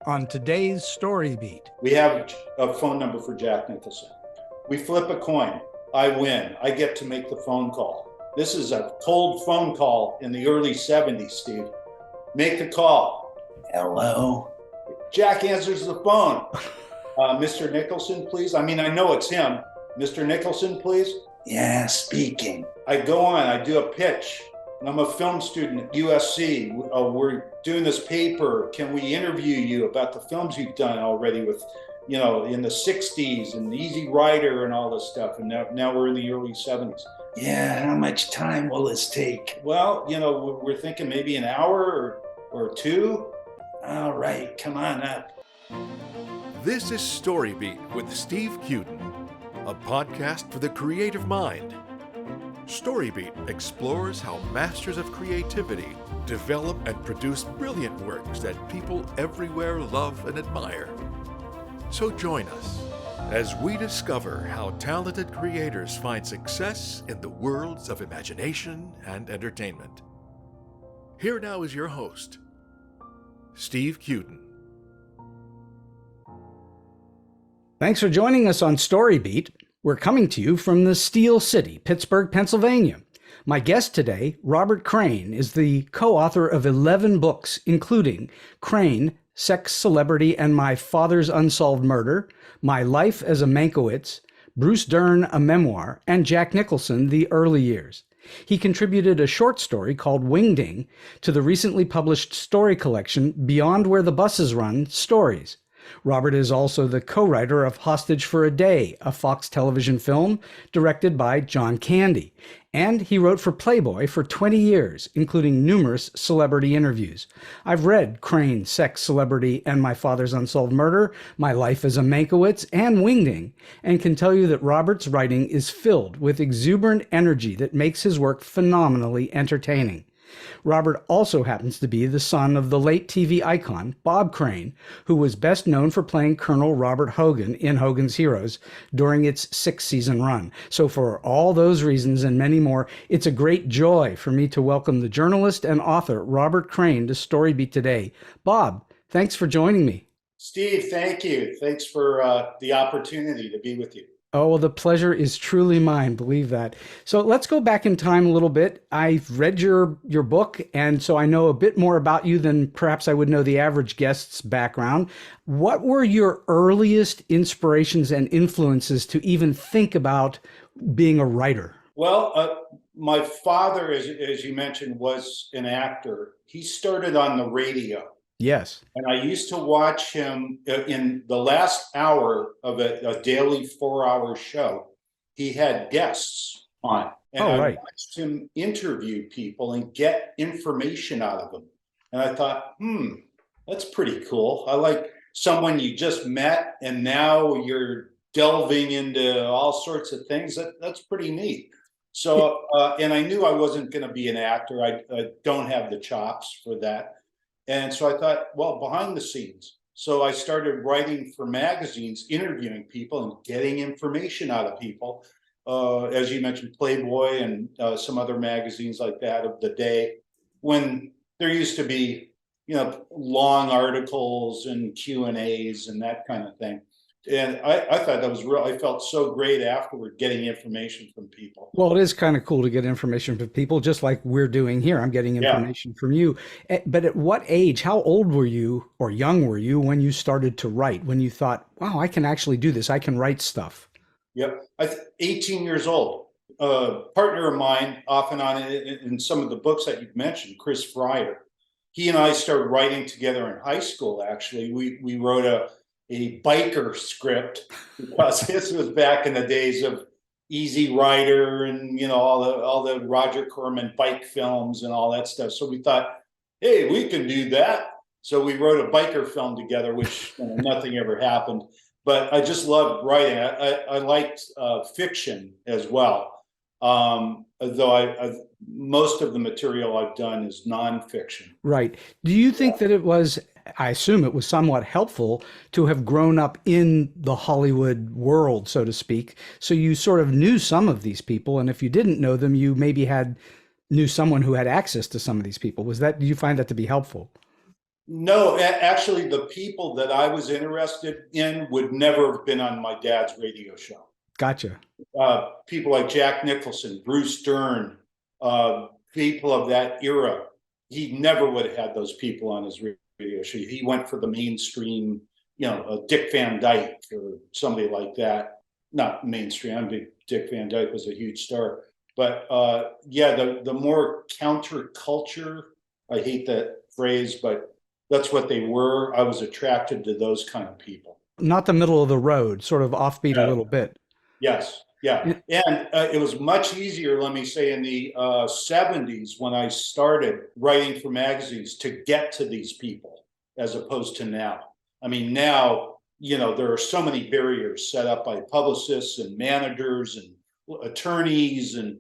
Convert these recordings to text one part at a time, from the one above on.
on today's StoryBeat. We have a phone number for Jack Nicholson. We flip a coin. I win. I get to make the phone call. This is a cold phone call in the early 70s, Steve. Make the call. Hello? Jack answers the phone. Mr. Nicholson, please. I mean, I know it's him. Mr. Nicholson, please. Yeah, speaking. I go on. I do a pitch. I'm a film student at USC. We're doing this paper. Can we interview you about the films you've done already with, in the 60s and Easy Rider and all this stuff. And now we're in the early 70s. Yeah, how much time will this take? Well, we're thinking maybe an hour or two. All right, come on up. This is StoryBeat with Steve Cuden, a podcast for the creative mind. StoryBeat explores how masters of creativity develop and produce brilliant works that people everywhere love and admire. So join us as we discover how talented creators find success in the worlds of imagination and entertainment. Here now is your host, Steve Cuden. Thanks for joining us on StoryBeat. We're coming to you from the Steel City, Pittsburgh, Pennsylvania. My guest today, Robert Crane, is the co-author of 11 books, including Crane, Sex, Celebrity, and My Father's Unsolved Murder, My Life as a Mankiewicz, Bruce Dern, a Memoir, and Jack Nicholson, The Early Years. He contributed a short story called Wingding to the recently published story collection Beyond Where the Buses Run, Stories. Robert is also the co-writer of Hostage for a Day, a Fox television film directed by John Candy. And he wrote for Playboy for 20 years, including numerous celebrity interviews. I've read Crane, Sex, Celebrity, and My Father's Unsolved Murder, My Life as a Mankiewicz, and Wingding, and can tell you that Robert's writing is filled with exuberant energy that makes his work phenomenally entertaining. Robert also happens to be the son of the late TV icon, Bob Crane, who was best known for playing Colonel Robert Hogan in Hogan's Heroes during its 6-season run. So for all those reasons and many more, it's a great joy for me to welcome the journalist and author Robert Crane to StoryBeat today. Bob, thanks for joining me. Steve, thank you. Thanks for the opportunity to be with you. Oh, well, the pleasure is truly mine, believe that. So let's go back in time a little bit. I've read your book, and so I know a bit more about you than perhaps I would know the average guest's background. What were your earliest inspirations and influences to even think about being a writer? Well, my father, as you mentioned, was an actor. He started on the radio. Yes. And I used to watch him in the last hour of a daily 4-hour show. He had guests on. And I watched him interview people and get information out of them. And I thought, that's pretty cool. I like someone you just met and now you're delving into all sorts of things. That's pretty neat. So, and I knew I wasn't going to be an actor. I don't have the chops for that. And so I thought, well, behind the scenes. So I started writing for magazines, interviewing people and getting information out of people. As you mentioned, Playboy and some other magazines like that of the day, when there used to be, long articles and Q&As and that kind of thing. And I thought that was real. I felt so great afterward getting information from people. Well, it is kind of cool to get information from people, just like we're doing here. I'm getting information from you. But at what age, how old were you or young were you when you started to write, when you thought, wow, I can actually do this. I can write stuff. Yep. 18 years old. A partner of mine, off and on in some of the books that you've mentioned, Chris Fryer, he and I started writing together in high school, actually. We wrote a biker script because this was back in the days of Easy Rider and all the Roger Corman bike films and all that stuff. So we thought, hey, we can do that. So we wrote a biker film together, which nothing ever happened. But I just loved writing. I liked fiction as well. Though most of the material I've done is nonfiction. Right. Do you think that it was, I assume it was somewhat helpful to have grown up in the Hollywood world, so to speak, so you sort of knew some of these people, and if you didn't know them, you maybe knew someone who had access to some of these people. Did you find that to be helpful? No, actually, the people that I was interested in would never have been on my dad's radio show. Gotcha. People like Jack Nicholson, Bruce Dern, people of that era. He never would have had those people on his radio show. He went for the mainstream, Dick Van Dyke or somebody like that. Not mainstream. I mean, Dick Van Dyke was a huge star. But the more counterculture, I hate that phrase, but that's what they were. I was attracted to those kind of people. Not the middle of the road, sort of offbeat a little bit. Yes. Yeah. And it was much easier, let me say, in the 70s when I started writing for magazines to get to these people as opposed to now. I mean, now, there are so many barriers set up by publicists and managers and attorneys, and,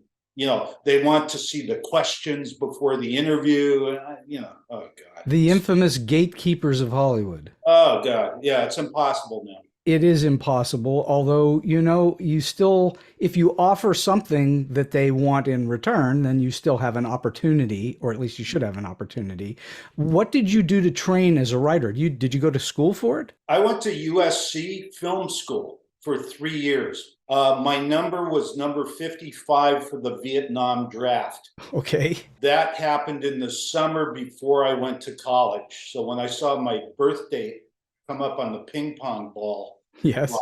they want to see the questions before the interview. Oh, God. The infamous gatekeepers of Hollywood. Oh, God. Yeah, it's impossible now. It is impossible, although, you still, if you offer something that they want in return, then you still have an opportunity, or at least you should have an opportunity. What did you do to train as a writer? Did you go to school for it? I went to USC Film School for 3 years. My number was number 55 for the Vietnam draft. Okay. That happened in the summer before I went to college. So when I saw my birth date come up on the ping pong ball, yes,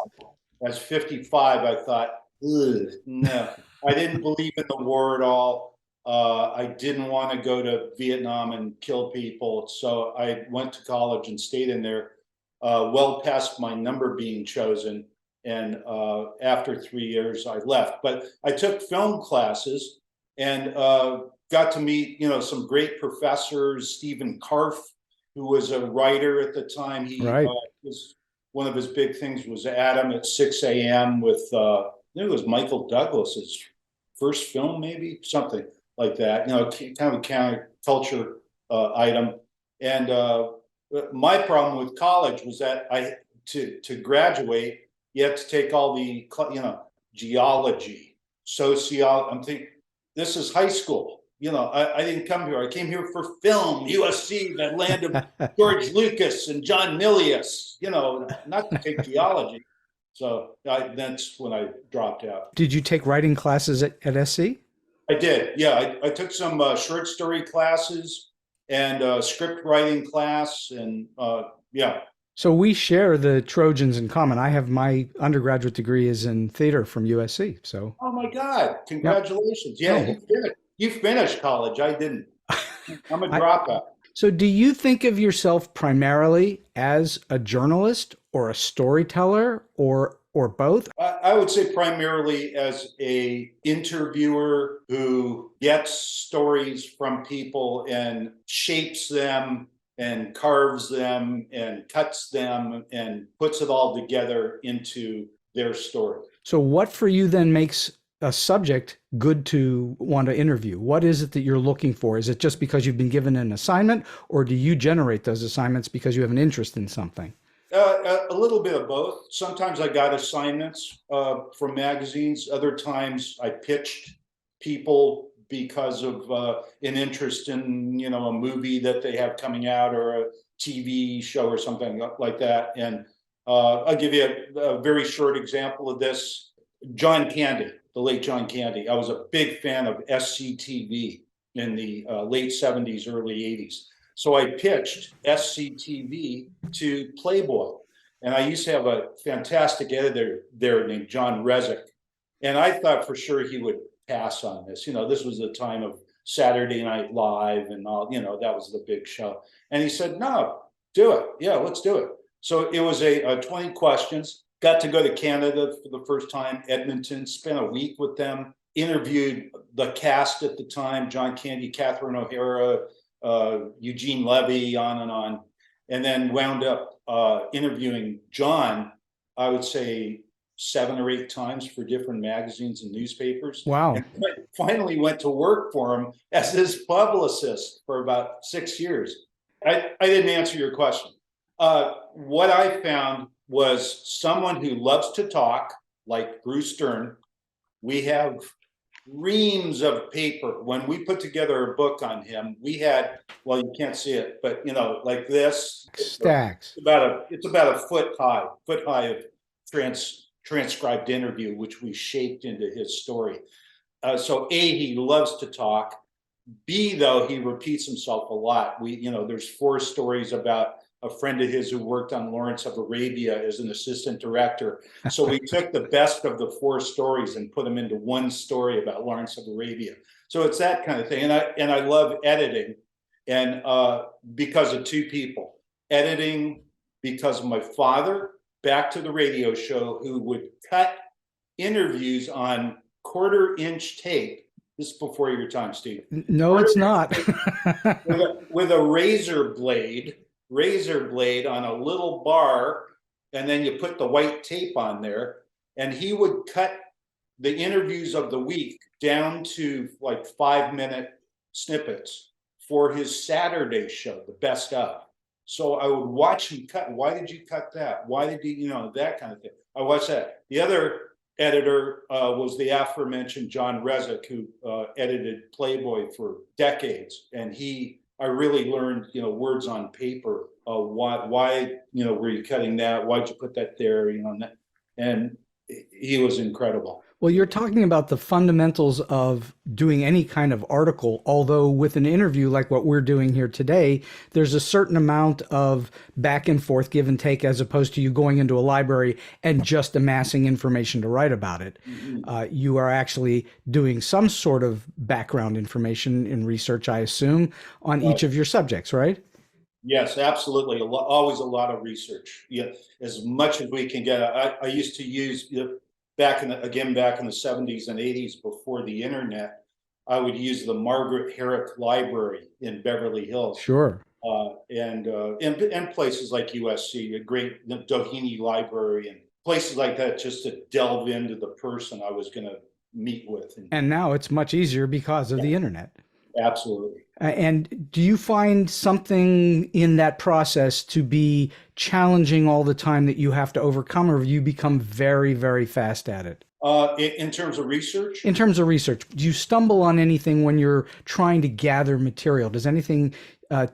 as 55, I thought, no. I didn't believe in the war at all. I didn't want to go to Vietnam and kill people. So I went to college and stayed in there well past my number being chosen. And after 3 years, I left. But I took film classes and got to meet, some great professors. Stephen Karff, who was a writer at the time. He was, one of his big things was Adam at 6 a.m. with, I think it was Michael Douglas's first film, maybe something like that. Kind of a counterculture item. And my problem with college was that to graduate, you have to take all the, geology, sociology. I'm thinking, this is high school. I didn't come here. I came here for film, USC, the land of George Lucas and John Milius, not to take geology. So that's when I dropped out. Did you take writing classes at SC? I did. Yeah, I took some short story classes and script writing class. And yeah. So we share the Trojans in common. I have my undergraduate degree is in theater from USC. So. Oh my God! Congratulations! Yep. Yeah, you finished college. I didn't. I'm a dropout. So do you think of yourself primarily as a journalist or a storyteller or both? I would say primarily as a interviewer who gets stories from people and shapes them and carves them and cuts them and puts it all together into their story. So what for you then makes a subject good to want to interview? What is it that you're looking for? Is it just because you've been given an assignment, or do you generate those assignments because you have an interest in something? A little bit of both. Sometimes I got assignments from magazines. Other times I pitched people because of an interest in, a movie that they have coming out or a TV show or something like that. And I'll give you a very short example of this. John Candy, the late John Candy. I was a big fan of SCTV in the late 70s, early 80s. So I pitched SCTV to Playboy. And I used to have a fantastic editor there named John Rezick. And I thought for sure he would pass on this. This was the time of Saturday Night Live and all, that was the big show. And he said, no, do it. Yeah, let's do it. So it was a 20 questions. Got to go to Canada for the first time, Edmonton, spent a week with them, interviewed the cast at the time, John Candy, Catherine O'Hara, Eugene Levy, on, and then wound up interviewing John, I would say 7 or 8 times for different magazines and newspapers. Wow. And finally went to work for him as his publicist for about 6 years. I didn't answer your question. What I found was someone who loves to talk, like Bruce Dern. We have reams of paper. When we put together a book on him, we had, well, you can't see it, but like this. Stacks. It's about a foot high of transcribed interview, which we shaped into his story. So A, he loves to talk. B, though, he repeats himself a lot. There's 4 stories about a friend of his who worked on Lawrence of Arabia as an assistant director. So we took the best of the 4 stories and put them into one story about Lawrence of Arabia. So it's that kind of thing. And I love editing, and because of 2 people. Editing because of my father, back to the radio show, who would cut interviews on 1/4-inch tape. This is before your time, Steve. No, it's not. with a razor blade on a little bar, and then you put the white tape on there, and he would cut the interviews of the week down to like 5-minute snippets for his Saturday show, the best of. So I would watch him cut. Why did you cut that? Why did you, that kind of thing. I watched that. The other editor was the aforementioned John Rezick, who edited Playboy for decades. And I really learned, words on paper. Why, were you cutting that? Why'd you put that there? And he was incredible. Well, you're talking about the fundamentals of doing any kind of article, although with an interview like what we're doing here today, there's a certain amount of back and forth, give and take, as opposed to you going into a library and just amassing information to write about it. Mm-hmm. You are actually doing some sort of background information in research, I assume, on each of your subjects, right? Yes, absolutely. Always a lot of research. Yeah, as much as we can get. I used to use, back in the 70s and 80s, before the internet, I would use the Margaret Herrick Library in Beverly Hills. Sure. And places like USC, a great Doheny Library, and places like that, just to delve into the person I was going to meet with. And now it's much easier because of the internet. Absolutely. And do you find something in that process to be challenging all the time that you have to overcome, or you become very, very fast at it? In terms of research? In terms of research, do you stumble on anything when you're trying to gather material? Does anything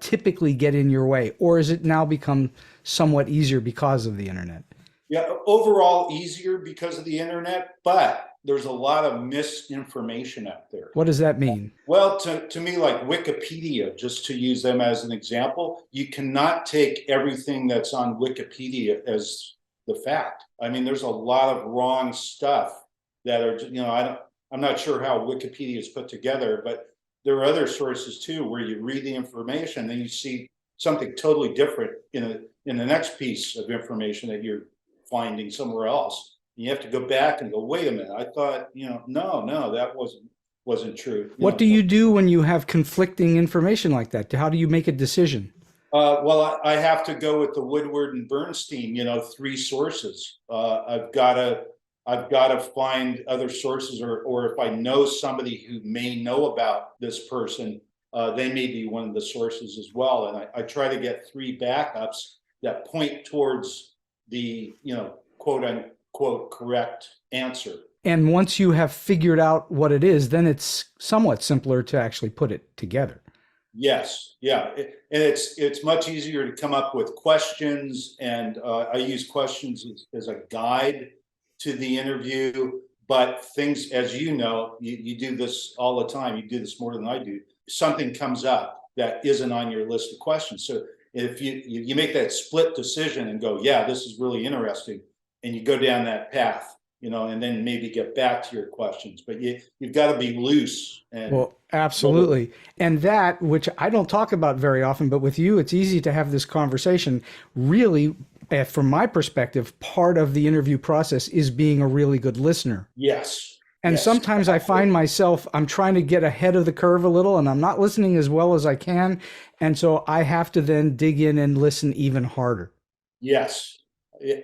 typically get in your way, or has it now become somewhat easier because of the internet? Yeah, overall easier because of the internet, but there's a lot of misinformation out there. What does that mean? Well, to me, like Wikipedia, just to use them as an example, you cannot take everything that's on Wikipedia as the fact. I mean, there's a lot of wrong stuff that are, I'm not sure how Wikipedia is put together, but there are other sources too, where you read the information, then you see something totally different in the next piece of information that you're finding somewhere else. You have to go back and go, wait a minute, I thought, no, that wasn't true. What do you do when you have conflicting information like that? How do you make a decision? Well, I have to go with the Woodward and Bernstein, 3 sources. I've got to find other sources, or if I know somebody who may know about this person, they may be one of the sources as well. And I try to get 3 backups that point towards the, quote unquote, correct answer. And once you have figured out what it is, then it's somewhat simpler to actually put it together. Yes, yeah, and it's much easier to come up with questions, and I use questions as a guide to the interview. But things, as you do this all the time. You do this more than I do. Something comes up that isn't on your list of questions. So if you make that split decision and go, yeah, this is really interesting, and you go down that path, and then maybe get back to your questions. But you've got to be loose. Well, absolutely. And that, which I don't talk about very often, but with you, it's easy to have this conversation. Really, from my perspective, part of the interview process is being a really good listener. Yes. And sometimes I find myself, I'm trying to get ahead of the curve a little, and I'm not listening as well as I can. And so I have to then dig in and listen even harder. Yes.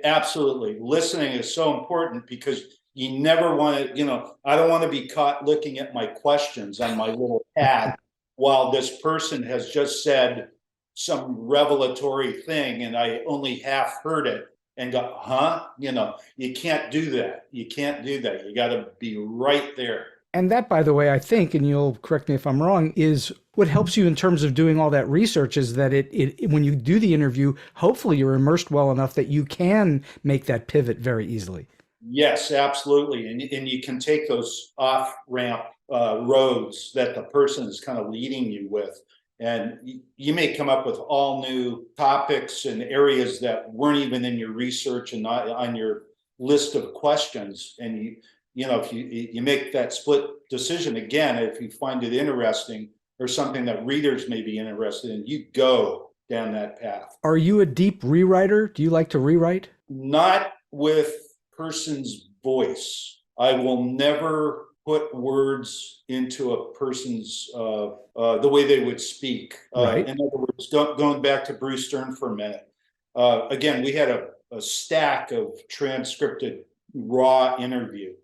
Absolutely. Listening is so important, because you never want to, I don't want to be caught looking at my questions on my little pad while this person has just said some revelatory thing and I only half heard it and go, huh? You can't do that. You can't do that. You got to be right there. And that, by the way, I think, and you'll correct me if I'm wrong, is what helps you in terms of doing all that research is that it when you do the interview, hopefully you're immersed well enough that you can make that pivot very easily. Yes, absolutely. And you can take those off-ramp roads that the person is kind of leading you with. And you may come up with all new topics and areas that weren't even in your research and not on your list of questions. And if you make that split decision again, if you find it interesting or something that readers may be interested in, you go down that path. Are you a deep rewriter? Do you like to rewrite? Not with person's voice. I will never put words into a person's the way they would speak. Right. In other words, going back to Bruce Dern for a minute. Again, we had a stack of transcripted raw interview,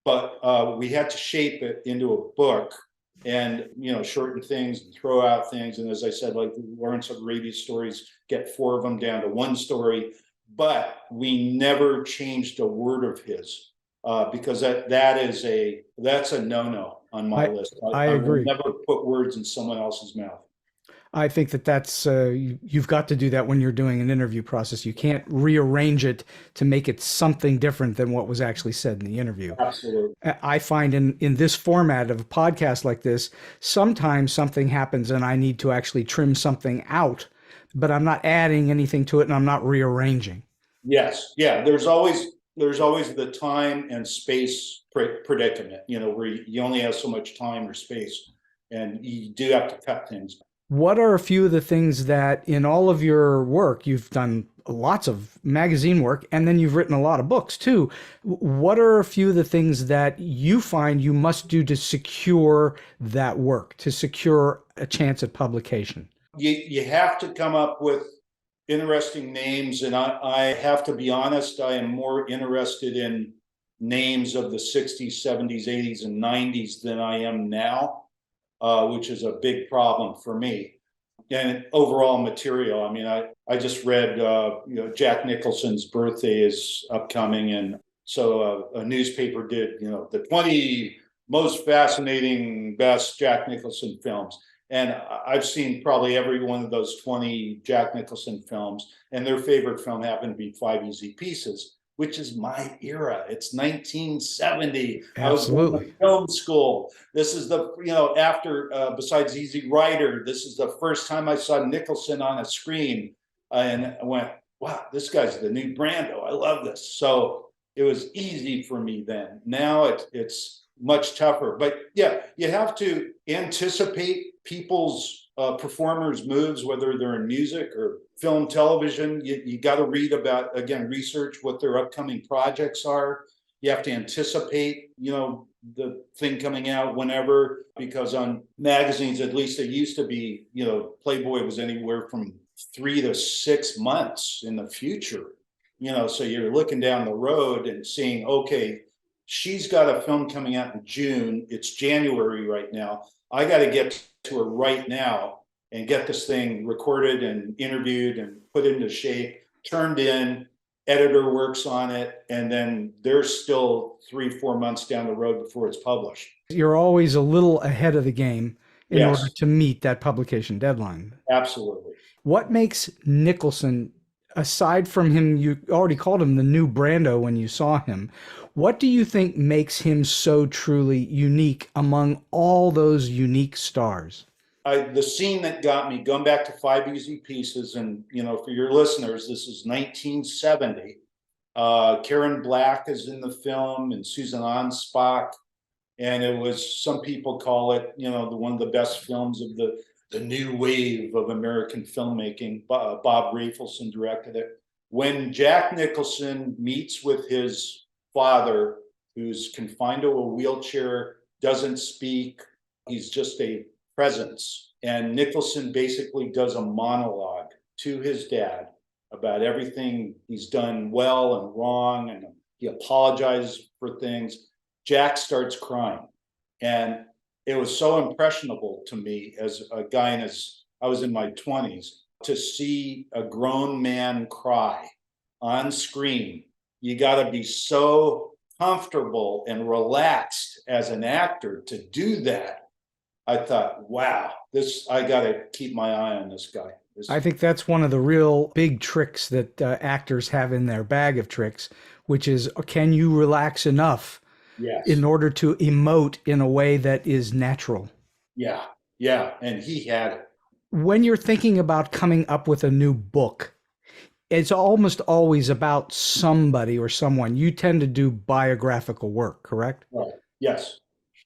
but we had to shape it into a book and shorten things and throw out things. And as I said, like Lawrence of Arabia's stories, get 4 of them down to 1 story. But we never changed a word of his because that's a no-no on my list. I agree. Will never put words in someone else's mouth. I think that's you've got to do that when you're doing an interview process. You can't rearrange it to make it something different than what was actually said in the interview. Absolutely. I find in this format of a podcast like this, sometimes something happens and I need to actually trim something out, but I'm not adding anything to it and I'm not rearranging. Yes. Yeah. There's always the time and space predicament, where you only have so much time or space and you do have to cut things. What are a few of the things that in all of your work, you've done lots of magazine work and then you've written a lot of books too. What are a few of the things that you find you must do to secure that work, to secure a chance at publication? You have to come up with interesting names. And I have to be honest, I am more interested in names of the 60s, 70s, 80s, and 90s than I am now. Which is a big problem for me. And overall material. I mean, I just read, Jack Nicholson's birthday is upcoming. And so a newspaper did, the 20 most fascinating, best Jack Nicholson films. And I've seen probably every one of those 20 Jack Nicholson films. And their favorite film happened to be 5 Easy Pieces, which is my era. It's 1970. Absolutely. I was going to film school. This is after, besides Easy Rider, this is the first time I saw Nicholson on a screen. And I went, wow, this guy's the new Brando. I love this. So it was easy for me then. Now it's much tougher. But yeah, you have to anticipate people's performers' moves, whether they're in music or film, television. You got to read about, again, research what their upcoming projects are. You have to anticipate, the thing coming out whenever, because on magazines, at least it used to be, Playboy was anywhere from 3 to 6 months in the future, so you're looking down the road and seeing, okay, she's got a film coming out in June. It's January right now. I got to get to her right now and get this thing recorded and interviewed and put into shape, turned in, editor works on it, and then there's still 3-4 months down the road before it's published. You're always a little ahead of the game in Yes. order to meet that publication deadline. Absolutely. What makes Nicholson, aside from him, you already called him the new Brando when you saw him, what do you think makes him so truly unique among all those unique stars? The scene that got me, going back to 5 Easy Pieces, and for your listeners, this is 1970. Karen Black is in the film, and Susan Anspach, and it was, some people call it, one of the best films of the new wave of American filmmaking. Bob Rafelson directed it. When Jack Nicholson meets with his father, who's confined to a wheelchair, doesn't speak, he's just a presence. And Nicholson basically does a monologue to his dad about everything he's done well and wrong, and he apologizes for things. Jack starts crying. And it was so impressionable to me as a guy I was in my 20s, to see a grown man cry on screen. You got to be so comfortable and relaxed as an actor to do that, I thought, wow, I got to keep my eye on this guy. I think that's one of the real big tricks that actors have in their bag of tricks, which is, can you relax enough in order to emote in a way that is natural? Yeah, yeah, and he had it. When you're thinking about coming up with a new book, it's almost always about somebody or someone. You tend to do biographical work, correct? Right. Yes.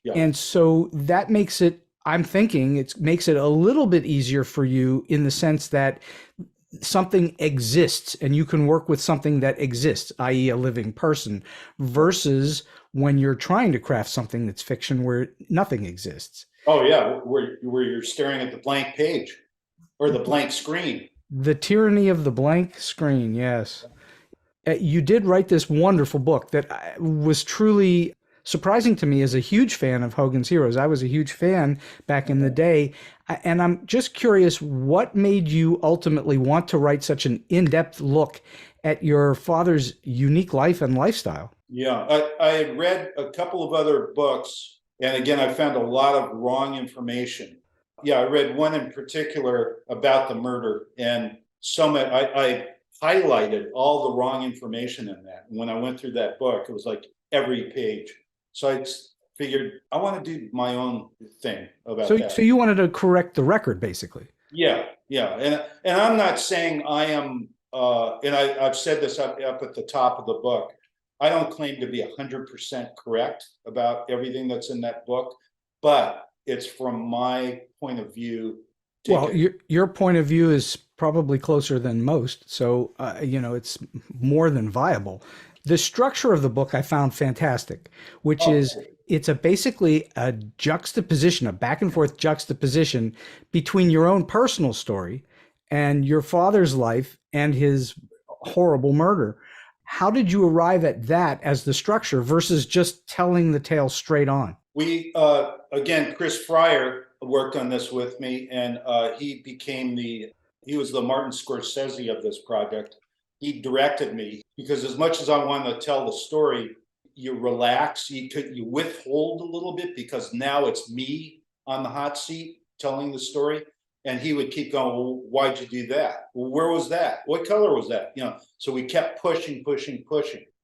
Yeah. And so that makes it, I'm thinking it makes it a little bit easier for you in the sense that something exists and you can work with something that exists, i.e. a living person, versus when you're trying to craft something that's fiction where nothing exists. Oh yeah, where you're staring at the blank page or the blank screen. The tyranny of the blank screen, yes. You did write this wonderful book that was truly surprising to me as a huge fan of Hogan's Heroes. I was a huge fan back in the day. And I'm just curious, what made you ultimately want to write such an in-depth look at your father's unique life and lifestyle? Yeah, I had read a couple of other books, and again, I found a lot of wrong information. Yeah, I read one in particular about the murder, and I highlighted all the wrong information in that. And when I went through that book, it was like every page. So I figured I want to do my own thing about that. So you wanted to correct the record, basically. Yeah, yeah, and I'm not saying I am, and I've said this up at the top of the book. I don't claim to be 100% correct about everything that's in that book, but it's from my point of view. Well, your point of view is probably closer than most, so it's more than viable. The structure of the book I found fantastic, which is it's basically a juxtaposition, a back and forth juxtaposition between your own personal story and your father's life and his horrible murder. How did you arrive at that as the structure versus just telling the tale straight on? We, again, Chris Fryer worked on this with me, and he was the Martin Scorsese of this project. He directed me because as much as I wanted to tell the story, you relax, you withhold a little bit because now it's me on the hot seat telling the story. And he would keep going, well, why'd you do that? Well, where was that? What color was that? So we kept pushing.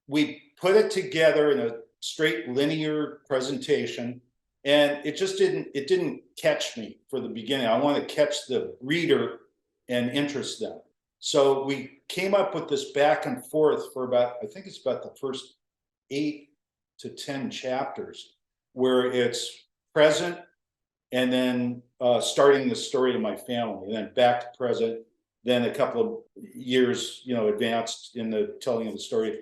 We put it together in a straight linear presentation, and it didn't catch me for the beginning. I want to catch the reader and interest them. So we came up with this back and forth for I think it's about the first 8 to 10 chapters, where it's present and then starting the story to my family, and then back to present, then a couple of years, advanced in the telling of the story,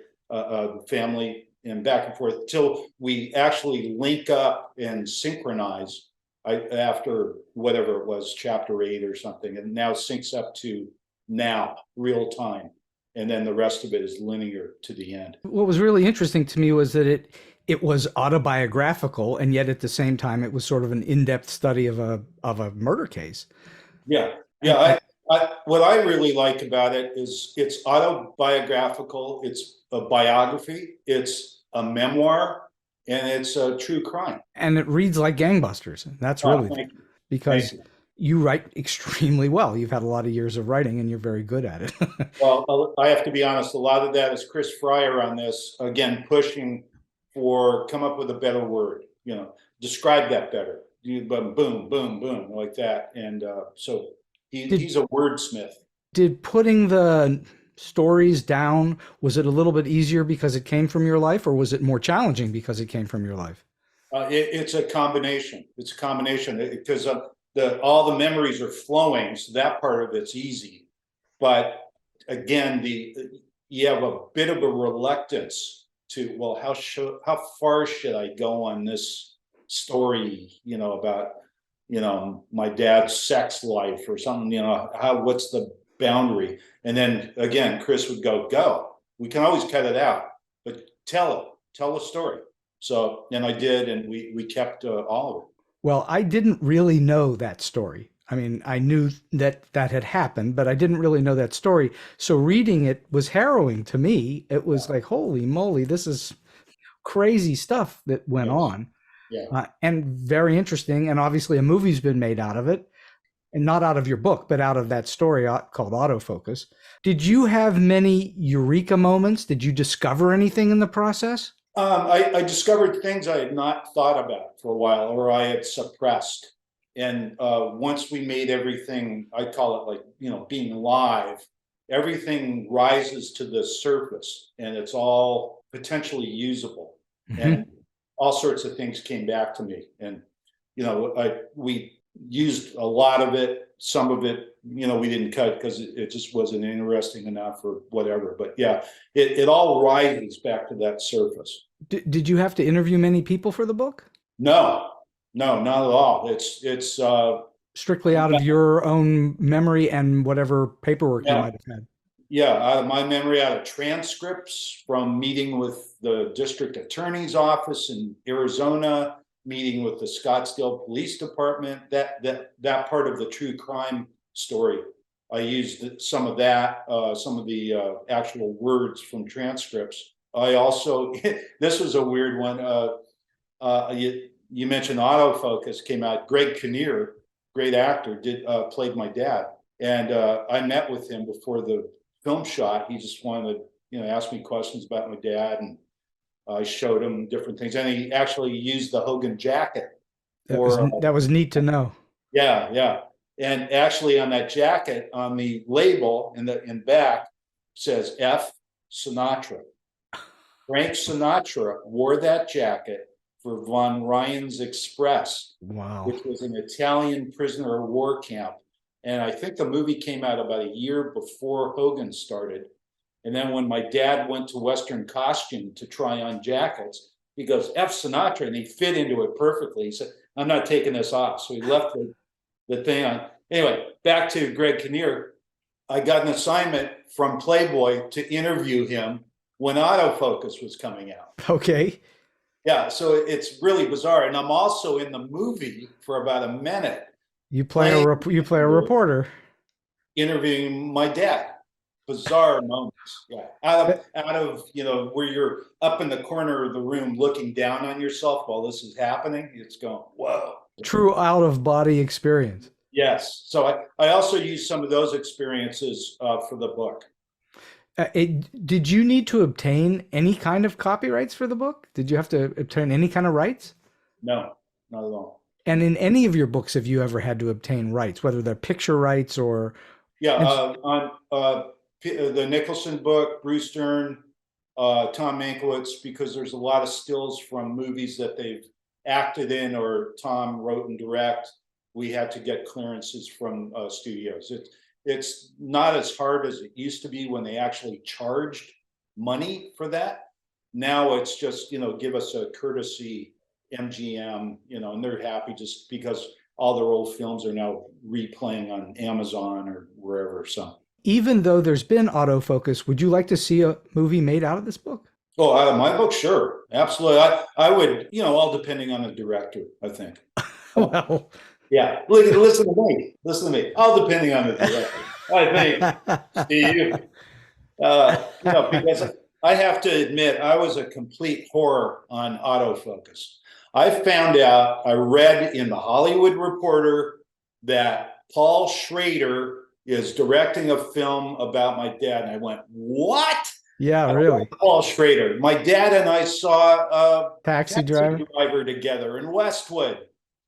family, and back and forth till we actually link up and synchronize after whatever it was, chapter 8 or something, and now syncs up to now, real time. And then the rest of it is linear to the end. What was really interesting to me was that it was autobiographical, and yet at the same time, it was sort of an in-depth study of a murder case. Yeah. What I really like about it is it's autobiographical, it's a biography, it's a memoir, and it's a true crime. And it reads like gangbusters. That's really because you write extremely well. You've had a lot of years of writing, and you're very good at it. Well, I have to be honest, a lot of that is Chris Fryer on this, again, pushing for come up with a better word, describe that better. Boom, boom, boom, like that. And so he's a wordsmith. Did putting the stories down, was it a little bit easier because it came from your life, or was it more challenging because it came from your life? It's a combination. It's a combination because all the memories are flowing, so that part of it's easy. But again, you have a bit of a reluctance to, well, how far should I go on this story, about, my dad's sex life or something, what's the boundary? And then again, Chris would go. We can always cut it out, but tell the story. So, and I did, and we kept all of it. Well, I didn't really know that story. I mean, I knew that had happened, but I didn't really know that story. So reading it was harrowing to me. It was like, holy moly, this is crazy stuff that went on. Yeah. And very interesting. And obviously a movie's been made out of it, and not out of your book, but out of that story called Autofocus. Did you have many eureka moments? Did you discover anything in the process? I discovered things I had not thought about for a while, or I had suppressed. And once we made everything, I call it like, being live, everything rises to the surface and it's all potentially usable. Mm-hmm. And all sorts of things came back to me. And, we used a lot of it. Some of it, we didn't cut because it just wasn't interesting enough or whatever. But yeah, it all rises back to that surface. Did you have to interview many people for the book? No, not at all. It's strictly out of your own memory and whatever paperwork you might have had. Yeah, out of my memory, out of transcripts from meeting with the district attorney's office in Arizona, meeting with the Scottsdale Police Department, that part of the true crime story. I used some of that, some of the actual words from transcripts. I also, this was a weird one. You mentioned Autofocus came out. Greg Kinnear, great actor, played my dad. And I met with him before the film shot. He just wanted to, ask me questions about my dad, and I showed him different things. And he actually used the Hogan jacket. That was neat to know. Yeah. And actually on that jacket, on the label in back, says F. Sinatra. Frank Sinatra wore that jacket for Von Ryan's Express, which was an Italian prisoner of war camp. And I think the movie came out about a year before Hogan started. And then when my dad went to Western Costume to try on jackets, he goes, F. Sinatra, and he fit into it perfectly. He said, I'm not taking this off. So he left the thing on. Anyway, back to Greg Kinnear. I got an assignment from Playboy to interview him when Autofocus was coming out. Okay. Yeah, so it's really bizarre. And I'm also in the movie for about a minute. You play a reporter. Interviewing my dad. Bizarre moments. Yeah. Out of where you're up in the corner of the room looking down on yourself while this is happening. It's going, whoa. True out-of-body experience. Yes. So I also use some of those experiences for the book. Did you need to obtain any kind of copyrights for the book? Did you have to obtain any kind of rights? No, not at all. And in any of your books, have you ever had to obtain rights, whether they're picture rights or? Yeah, on the Nicholson book, Bruce Dern, Tom Mankiewicz, because there's a lot of stills from movies that they've acted in or Tom wrote and direct. We had to get clearances from studios. It's not as hard as it used to be when they actually charged money for that. Now it's just, give us a courtesy MGM, and they're happy just because all their old films are now replaying on Amazon or wherever. So even though there's been autofocus, would you like to see a movie made out of this book? Oh, out of my book? Sure. Absolutely. I would, all depending on the director, I think. Well, yeah. Listen to me. All depending on the director, I think, Steve. Because I have to admit, I was a complete whore on autofocus. I found out, I read in the Hollywood Reporter that Paul Schrader is directing a film about my dad. And I went, what? Yeah, really? Paul Schrader. My dad and I saw Taxi Driver together in Westwood.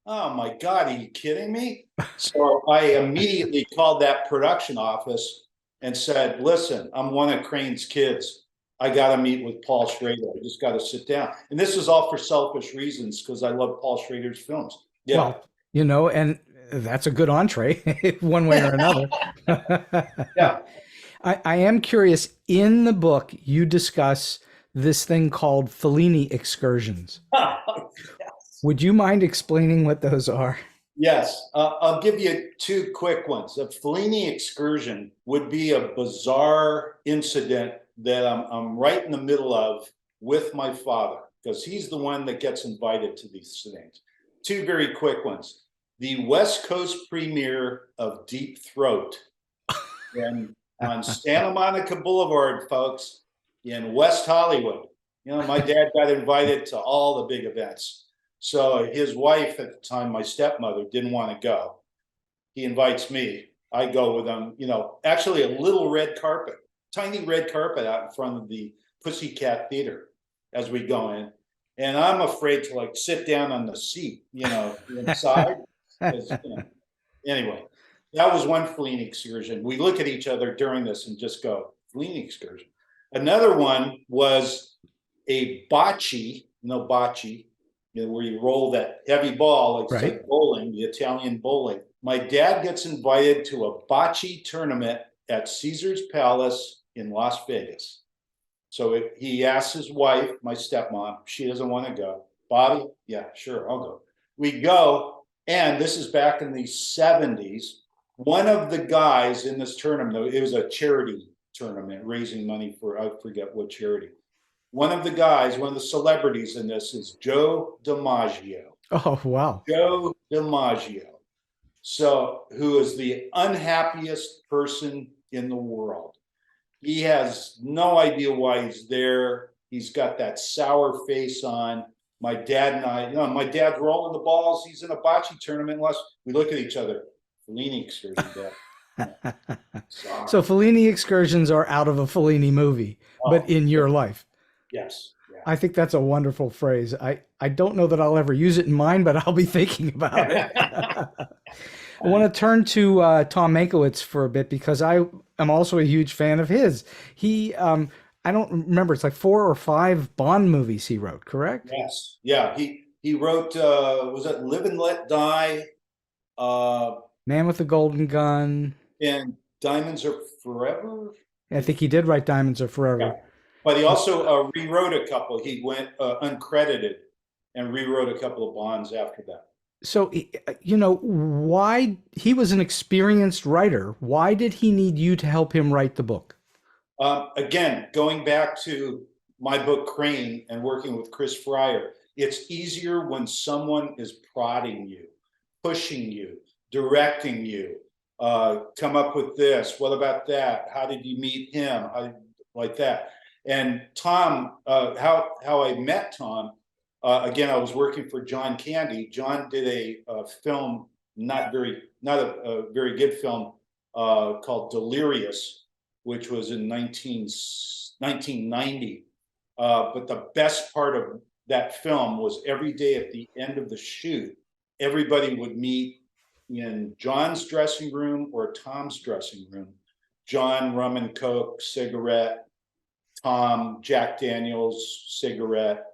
Oh my God, are you kidding me? So I immediately called that production office and said, listen, I'm one of Crane's kids. I got to meet with Paul Schrader. I just got to sit down. And this is all for selfish reasons because I love Paul Schrader's films. Yeah. Well, and that's a good entree one way or another. Yeah. I am curious, in the book, you discuss this thing called Fellini excursions. Yes. Would you mind explaining what those are? Yes. I'll give you two quick ones. A Fellini excursion would be a bizarre incident that I'm right in the middle of with my father, because he's the one that gets invited to these things. Two very quick ones. The West Coast premiere of Deep Throat and on Santa Monica Boulevard, folks, in West Hollywood. My dad got invited to all the big events. So his wife at the time, my stepmother, didn't want to go. He invites me. I go with him, actually a little red carpet, tiny red carpet out in front of the Pussycat Theater as we go in. And I'm afraid to like sit down on the seat, inside. Anyway, that was one fleeing excursion. We look at each other during this and just go, fleeing excursion. Another one was a bocce, where you roll that heavy ball, like, Right. like bowling, the Italian bowling. My dad gets invited to a bocce tournament at Caesar's Palace in Las Vegas. So he asks his wife, my stepmom, she doesn't want to go. Bobby, yeah, sure, I'll go. We go, and this is back in the 70s. One of the guys in this tournament, it was a charity tournament raising money for, I forget what charity. One of the guys, one of the celebrities in this is Joe DiMaggio. Oh, wow. Joe DiMaggio. So, who is the unhappiest person in the world. He has no idea why he's there. He's got that sour face on. My dad and I, my dad's rolling the balls. He's in a bocce tournament. We look at each other. Fellini excursion, Dad. So Fellini excursions are out of a Fellini movie, but in your life. Yes. Yeah. I think that's a wonderful phrase. I don't know that I'll ever use it in mine, but I'll be thinking about it. I want to turn to Tom Mankiewicz for a bit because I am also a huge fan of his. He, I don't remember, it's like 4 or 5 Bond movies he wrote, correct? Yes. Yeah. He wrote, was it Live and Let Die? Man with the Golden Gun. And Diamonds Are Forever? I think he did write Diamonds Are Forever. Yeah. But he also rewrote a couple. He went uncredited and rewrote a couple of Bonds after that. So, why, he was an experienced writer. Why did he need you to help him write the book? Again, going back to my book, Crane, and working with Chris Fryer, it's easier when someone is prodding you, pushing you, directing you. Come up with this. What about that? How did you meet him? Like that. And Tom, how I met Tom, again, I was working for John Candy. John did a film, not a very good film, called Delirious, which was in 1990. But the best part of that film was every day at the end of the shoot, everybody would meet in John's dressing room or Tom's dressing room. John, rum and coke, cigarette. Tom, Jack Daniels, cigarette.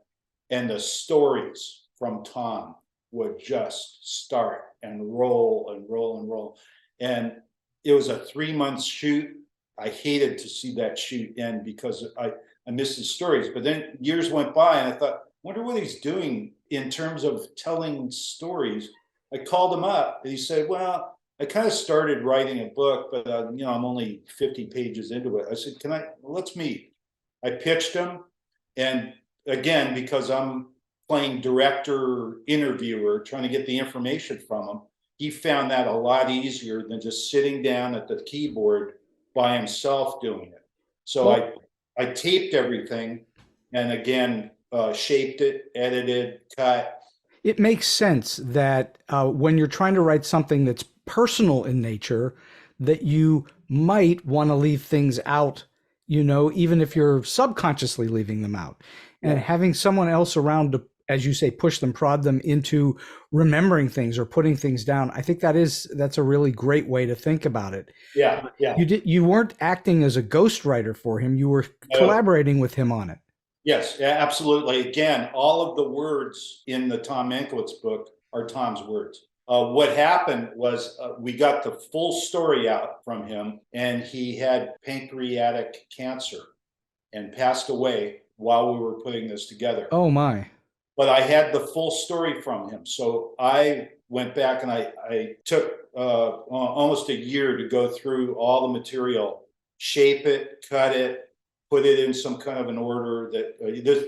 And the stories from Tom would just start and roll and roll and roll. And it was a 3-month shoot. I hated to see that shoot end because I missed his stories. But then years went by and I thought, wonder what he's doing in terms of telling stories. I called him up and he said, well, I kind of started writing a book, but I'm only 50 pages into it. I said, let's meet. I pitched him, and again, because I'm playing director, interviewer, trying to get the information from him, he found that a lot easier than just sitting down at the keyboard by himself doing it. So I taped everything, and again, shaped it, edited, cut. It makes sense that when you're trying to write something that's personal in nature, that you might want to leave things out, even if you're subconsciously leaving them out. And having someone else around to, as you say, push them, prod them into remembering things or putting things down. I think that's a really great way to think about it. Yeah. Yeah. You weren't acting as a ghostwriter for him. You were collaborating with him on it. Yes, absolutely. Again, all of the words in the Tom Mankiewicz book are Tom's words. What happened was we got the full story out from him, and he had pancreatic cancer and passed away while we were putting this together. Oh, my. But I had the full story from him. So I went back and I took almost a year to go through all the material, shape it, cut it, put it in some kind of an order that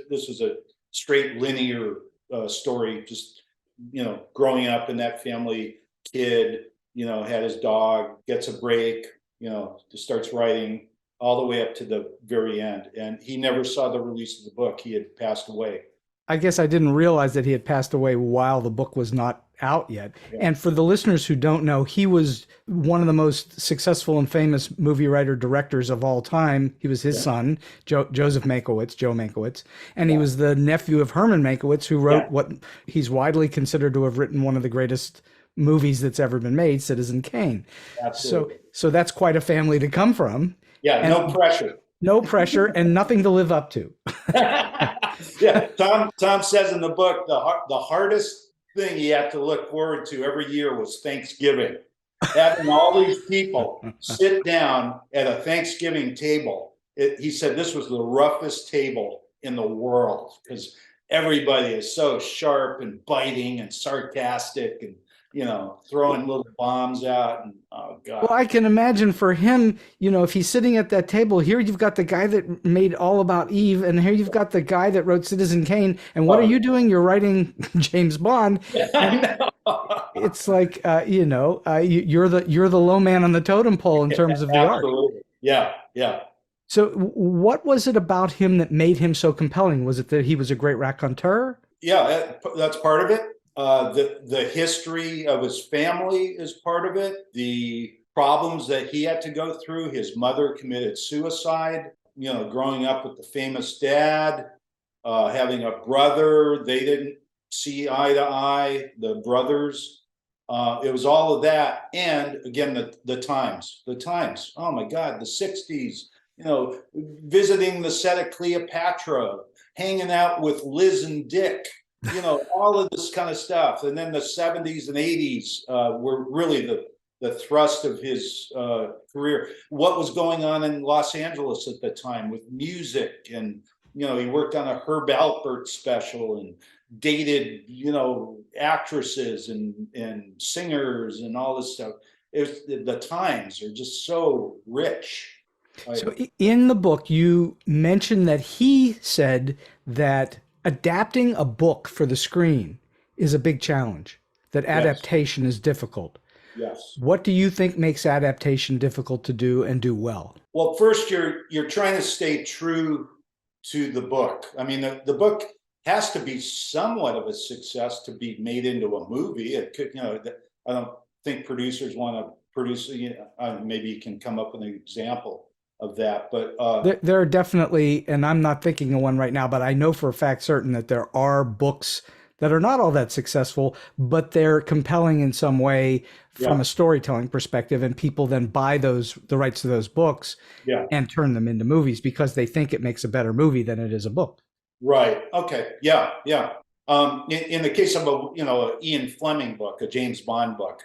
this is a straight linear story, just, growing up in that family, kid, had his dog, gets a break, just starts writing, all the way up to the very end. And he never saw the release of the book. He had passed away. I guess I didn't realize that he had passed away while the book was not out yet. Yeah. And for the listeners who don't know, he was one of the most successful and famous movie writer directors of all time. He was his son, Joe Mankiewicz, and he was the nephew of Herman Mankiewicz, who wrote what he's widely considered to have written one of the greatest movies that's ever been made, Citizen Kane. Absolutely. So that's quite a family to come from. Yeah, And no pressure. no pressure and nothing to live up to. Yeah, Tom says in the book, the hardest thing he had to look forward to every year was Thanksgiving. Having all these people sit down at a Thanksgiving table. He said this was the roughest table in the world because everybody is so sharp and biting and sarcastic and, throwing little bombs out. And oh God. Well, I can imagine for him, if he's sitting at that table, here you've got the guy that made All About Eve, and here you've got the guy that wrote Citizen Kane. And what are you doing? You're writing James Bond. I know. It's like, you're the low man on the totem pole in terms of the art. Absolutely. Yeah. So what was it about him that made him so compelling? Was it that he was a great raconteur? Yeah, that's part of it. The history of his family is part of it. The problems that he had to go through. His mother committed suicide, growing up with the famous dad, having a brother. They didn't see eye to eye, the brothers. It was all of that. And again, the times. Oh my God, the 60s, visiting the set of Cleopatra, hanging out with Liz and Dick, all of this kind of stuff. And then the 70s and 80s were really the thrust of his career. What was going on in Los Angeles at the time with music, and he worked on a Herb Alpert special and dated actresses and singers and all this stuff. The times are just so rich. So in the book, you mentioned that he said that adapting a book for the screen is a big challenge, that adaptation is difficult. Yes. What do you think makes adaptation difficult to do and do well? Well, first, you're trying to stay true to the book. I mean, the book has to be somewhat of a success to be made into a movie. It could, I don't think producers want to produce, maybe you can come up with an example of that, but there are definitely, and I'm not thinking of one right now, but I know for a fact certain that there are books that are not all that successful, but they're compelling in some way from a storytelling perspective, and people then buy the rights to those books and turn them into movies because they think it makes a better movie than it is a book. Right. Okay. Yeah. In the case of a Ian Fleming book, a James Bond book,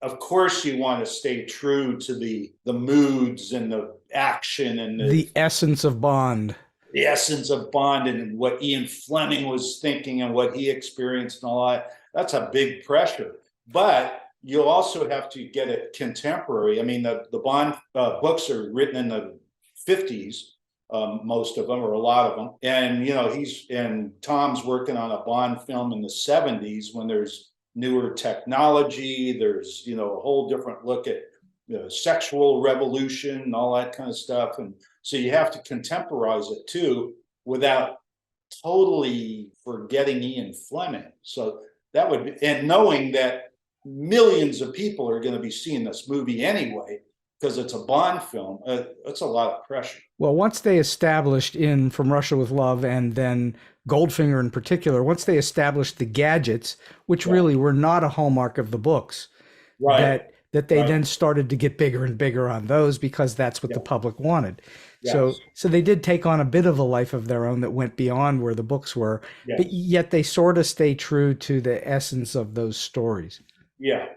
of course you want to stay true to the moods and the action and the essence of Bond. The essence of Bond and what Ian Fleming was thinking and what he experienced and all that. That's a big pressure. But you'll also have to get it contemporary. I mean, the Bond books are written in the 50s, most of them, or a lot of them. And, Tom's working on a Bond film in the 70s when there's newer technology. There's, a whole different look at sexual revolution and all that kind of stuff. And so you have to contemporize it too, without totally forgetting Ian Fleming. So that would be, and knowing that millions of people are going to be seeing this movie anyway, because it's a Bond film, it's a lot of pressure. Well, once they established in From Russia with Love, and then Goldfinger in particular, once they established the gadgets, which really were not a hallmark of the books, that they then started to get bigger and bigger on those because that's what the public wanted. Yes. So they did take on a bit of a life of their own that went beyond where the books were, but yet they sort of stay true to the essence of those stories. Yeah.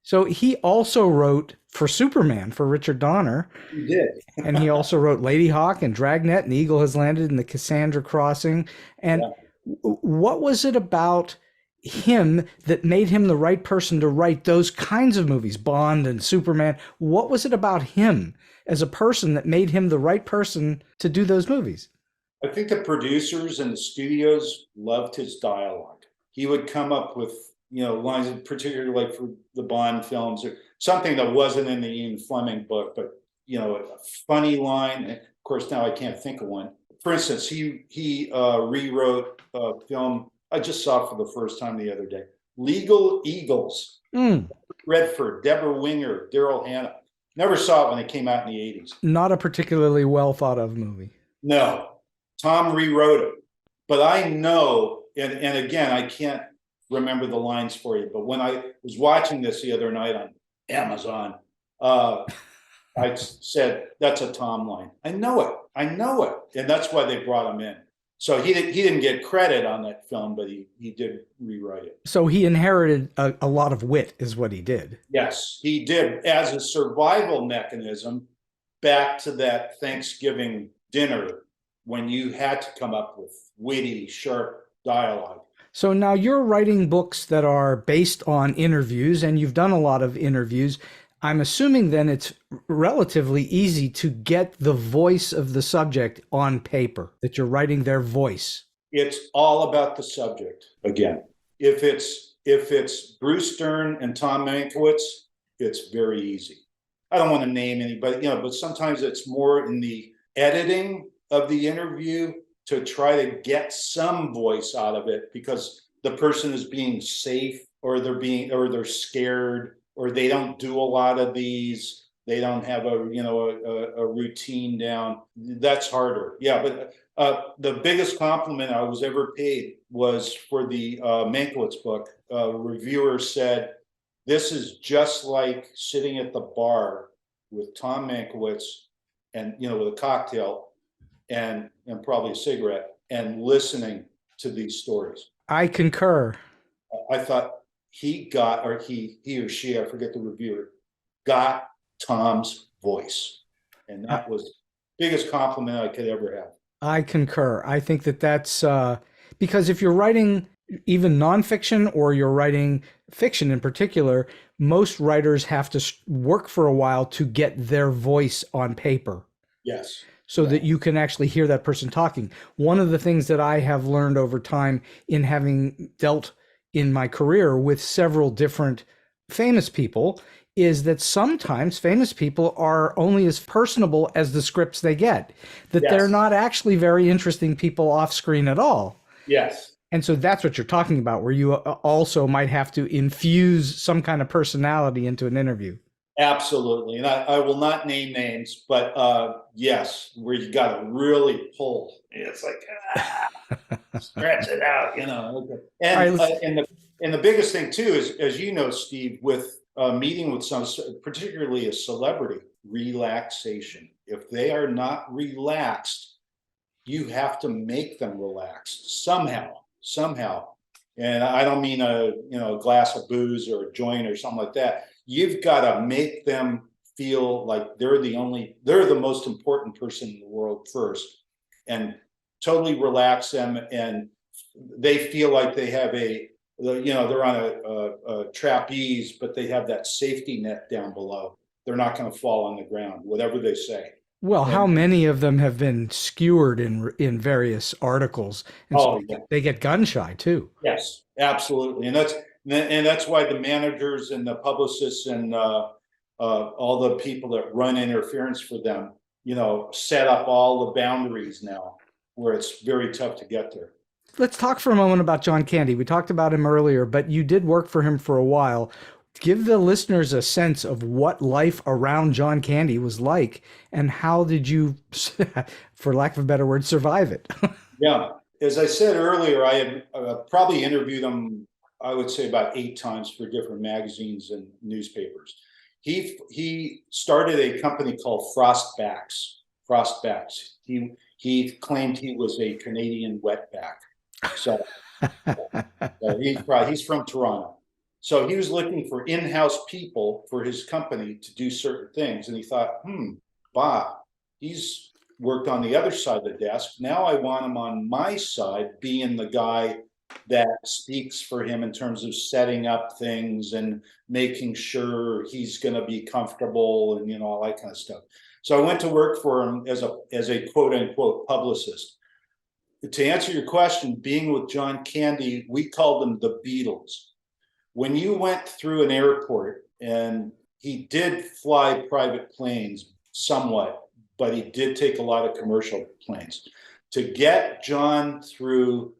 So he also wrote for Superman, for Richard Donner. He did. And he also wrote Lady Hawk and Dragnet and The Eagle Has Landed and The Cassandra Crossing. And what was it about him that made him the right person to write those kinds of movies, Bond and Superman? What was it about him as a person that made him the right person to do those movies? I think the producers and the studios loved his dialogue. He would come up with, lines, particularly like for the Bond films, or something that wasn't in the Ian Fleming book, but a funny line. And of course, now I can't think of one. For instance, he rewrote a film I just saw for the first time the other day. Legal Eagles. Redford, Deborah Winger, Daryl Hannah. Never saw it when it came out in the 80s. Not a particularly well thought of movie. No. Tom rewrote it. But I know, and again, I can't remember the lines for you, but when I was watching this the other night on Amazon, I said, that's a Tom line. I know it. And that's why they brought him in. So he didn't get credit on that film, but he did rewrite it. So he inherited a lot of wit is what he did. Yes, he did, as a survival mechanism back to that Thanksgiving dinner when you had to come up with witty, sharp dialogue. So now you're writing books that are based on interviews, and you've done a lot of interviews. I'm assuming then it's relatively easy to get the voice of the subject on paper, that you're writing their voice. It's all about the subject again. If it's Bruce Dern and Tom Mankiewicz, it's very easy. I don't want to name anybody, but sometimes it's more in the editing of the interview to try to get some voice out of it because the person is being safe or they're scared or they don't do a lot of these. They don't have a routine down. That's harder. Yeah, but the biggest compliment I was ever paid was for the Mankiewicz book. A reviewer said, "This is just like sitting at the bar with Tom Mankiewicz and with a cocktail and probably a cigarette and listening to these stories." I concur. I thought he or she, I forget the reviewer, got Tom's voice. And that was the biggest compliment I could ever have. I concur. I think that's because if you're writing even nonfiction or you're writing fiction in particular, most writers have to work for a while to get their voice on paper. Yes. So that you can actually hear that person talking. One of the things that I have learned over time in having dealt in my career with several different famous people is that sometimes famous people are only as personable as the scripts they get, that they're not actually very interesting people off screen at all. Yes. And so that's what you're talking about, where you also might have to infuse some kind of personality into an interview. Absolutely. And I will not name names, but yes, where you got to really pull. It's like, stretch it out, Okay. And the biggest thing too is, as you know, Steve, with meeting with some, particularly a celebrity, relaxation. If they are not relaxed, you have to make them relaxed somehow. And I don't mean a glass of booze or a joint or something like that. You've got to make them feel like they're the most important person in the world first, and totally relax them, and they feel like they have they're on a trapeze, but they have that safety net down below. They're not going to fall on the ground, whatever they say. Well, how many of them have been skewered in various articles? And so they get gun shy too. Yes, absolutely. And that's why the managers and the publicists and all the people that run interference for them, set up all the boundaries now where it's very tough to get there. Let's talk for a moment about John Candy. We talked about him earlier, but you did work for him for a while. Give the listeners a sense of what life around John Candy was like, and how did you, for lack of a better word, survive it? Yeah. As I said earlier, I had probably interviewed him, I would say, about 8 times for different magazines and newspapers. He started a company called Frostbacks. He claimed he was a Canadian wetback. So he's from Toronto. So he was looking for in-house people for his company to do certain things. And he thought, Bob, he's worked on the other side of the desk. Now I want him on my side, being the guy that speaks for him in terms of setting up things and making sure he's going to be comfortable and, all that kind of stuff. So I went to work for him as a quote unquote publicist. To answer your question, being with John Candy, we called them the Beatles. When you went through an airport, and he did fly private planes, somewhat, but he did take a lot of commercial planes. To get John through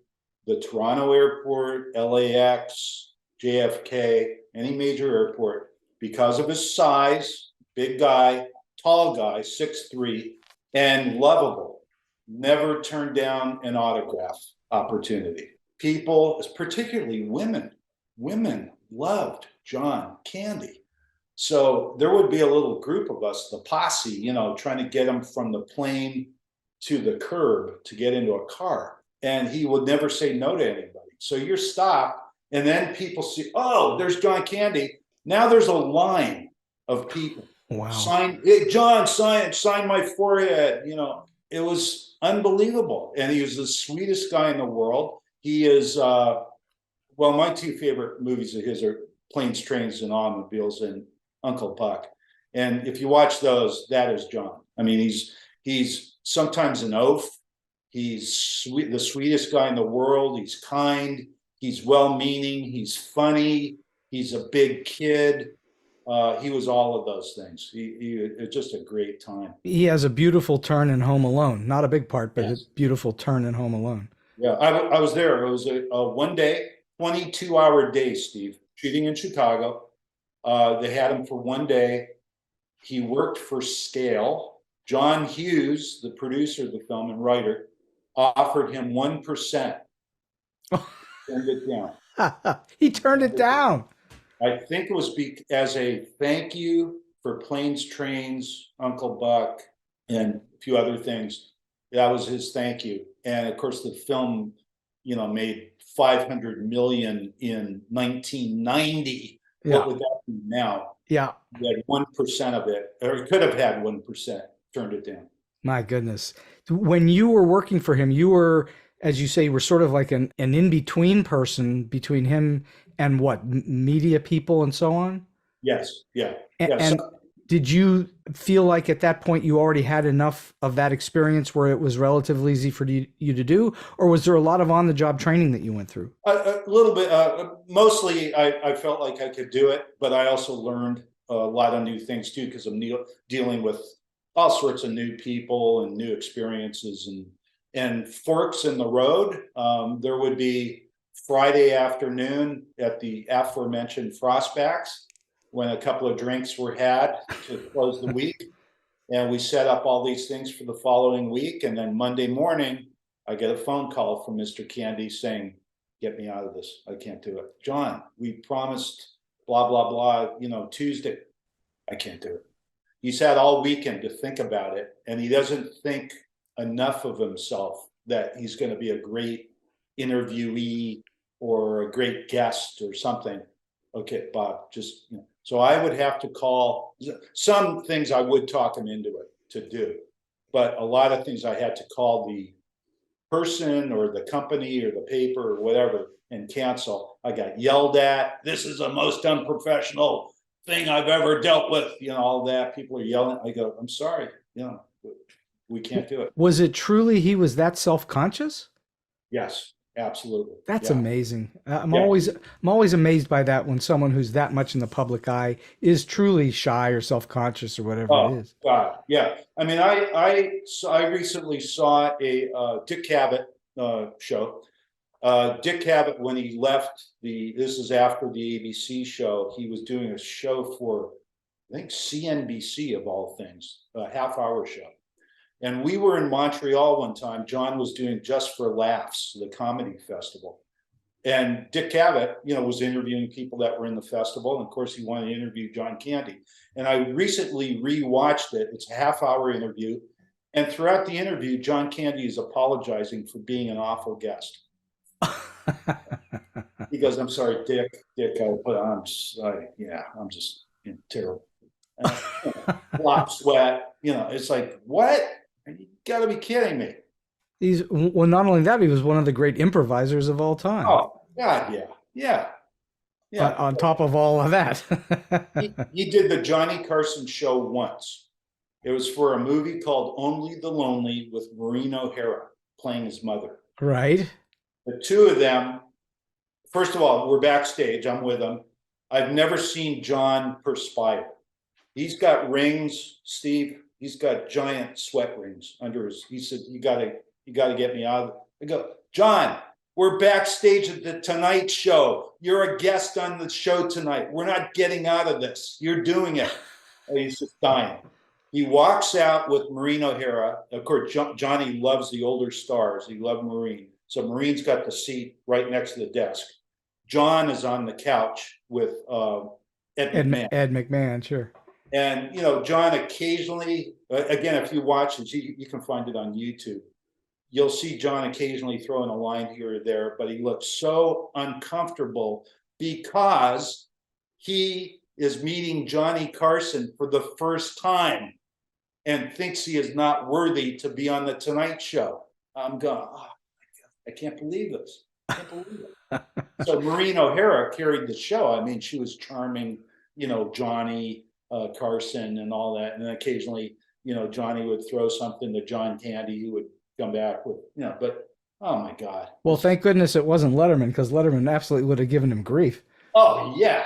the Toronto airport, LAX, JFK, any major airport, because of his size, big guy, tall guy, 6'3", and lovable, never turned down an autograph opportunity. People, particularly women loved John Candy. So there would be a little group of us, the posse, you know, trying to get him from the plane to the curb to get into a car. And he would never say no to anybody. So you're stopped, and then people see, oh, there's John Candy. Now there's a line of people. Wow. Sign, hey, John, sign my forehead. You know, it was unbelievable. And he was the sweetest guy in the world. He is, well, my two favorite movies of his are Planes, Trains, and Automobiles and Uncle Buck. And if you watch those, that is John. I mean, he's sometimes an oaf. He's sweet, the sweetest guy in the world. He's kind. He's well-meaning. He's funny. He's a big kid. He was all of those things. It's just a great time. He has a beautiful turn in Home Alone. Not a big part, but Yes. a beautiful turn in Home Alone. Yeah, I was there. It was a one day, 22-hour day, Steve, shooting in Chicago. They had him for one day. He worked for scale. John Hughes, the producer of the film and writer, offered him 1%. Turned it down. He turned it down. I think it was as a thank you for Planes, Trains, Uncle Buck, and a few other things. That was his thank you. And of course, the film, you know, made $500 million in 1990. Yeah. What would that be now? Yeah. He had 1% of it, or he could have had 1%. Turned it down. My goodness. When you were working for him, you were, as you say, you were sort of like an in-between person between him and what, media people and so on? Yes. Yeah. And did you feel like at that point you already had enough of that experience where it was relatively easy for you to do? Or was there a lot of on-the-job training that you went through? A little bit. Mostly I felt like I could do it, but I also learned a lot of new things too, because I'm dealing with all sorts of new people and new experiences and forks in the road. There would be Friday afternoon at the aforementioned Frostbacks when a couple of drinks were had to close the week. And we set up all these things for the following week. And then Monday morning, I get a phone call from Mr. Candy saying, get me out of this. I can't do it. John, we promised blah, blah, blah, you know, Tuesday. I can't do it. He's had all weekend to think about it, and he doesn't think enough of himself that he's going to be a great interviewee or a great guest or something. Okay, Bob, just, you know. So I would have to call some things. I would talk him into it to do, but a lot of things I had to call the person or the company or the paper or whatever and cancel. I got yelled at. This is the most unprofessional thing I've ever dealt with, you know, all that. People are yelling. I go, I'm sorry, you know, we can't do it. Was it truly he was that self-conscious? Yes, absolutely. That's Yeah. amazing. I'm always amazed by that when someone who's that much in the public eye is truly shy or self-conscious or whatever it is. God, yeah. I mean, I recently saw a Dick Cavett show. Dick Cavett, when he left this is after the ABC show, he was doing a show for, I think, CNBC of all things, a half-hour show. And we were in Montreal one time. John was doing Just for Laughs, the comedy festival. And Dick Cavett, you know, was interviewing people that were in the festival. And of course, he wanted to interview John Candy. And I recently rewatched it. It's a half-hour interview. And throughout the interview, John Candy is apologizing for being an awful guest. He goes, I'm sorry, Dick, I'm just terrible. Flop sweat, you know, it's like, what? You gotta be kidding me. Well, not only that, he was one of the great improvisers of all time. Oh, God, yeah. On top of all of that. he did the Johnny Carson show once. It was for a movie called Only the Lonely with Maureen O'Hara playing his mother. Right. The two of them, first of all, we're backstage. I'm with them. I've never seen John perspire. He's got rings, Steve, he's got giant sweat rings under his. He said, "You got to get me out of it." I go, "John, we're backstage at the Tonight Show. You're a guest on the show tonight. We're not getting out of this. You're doing it." And he's just dying. He walks out with Maureen O'Hara. Of course, Johnny loves the older stars. He loved Maureen. So Maureen's got the seat right next to the desk. John is on the couch with Ed McMahon. Ed McMahon, sure. And, John occasionally, again, if you watch it, you can find it on YouTube. You'll see John occasionally throwing a line here or there, but he looks so uncomfortable because he is meeting Johnny Carson for the first time and thinks he is not worthy to be on the Tonight Show. I'm going, oh my God, I can't believe this. I can't believe it. So Maureen O'Hara carried the show. I mean, she was charming, Johnny Carson and all that. And then occasionally, Johnny would throw something to John Candy, who would come back with, but oh my God. Well, thank goodness it wasn't Letterman, because Letterman absolutely would have given him grief. Oh, yeah.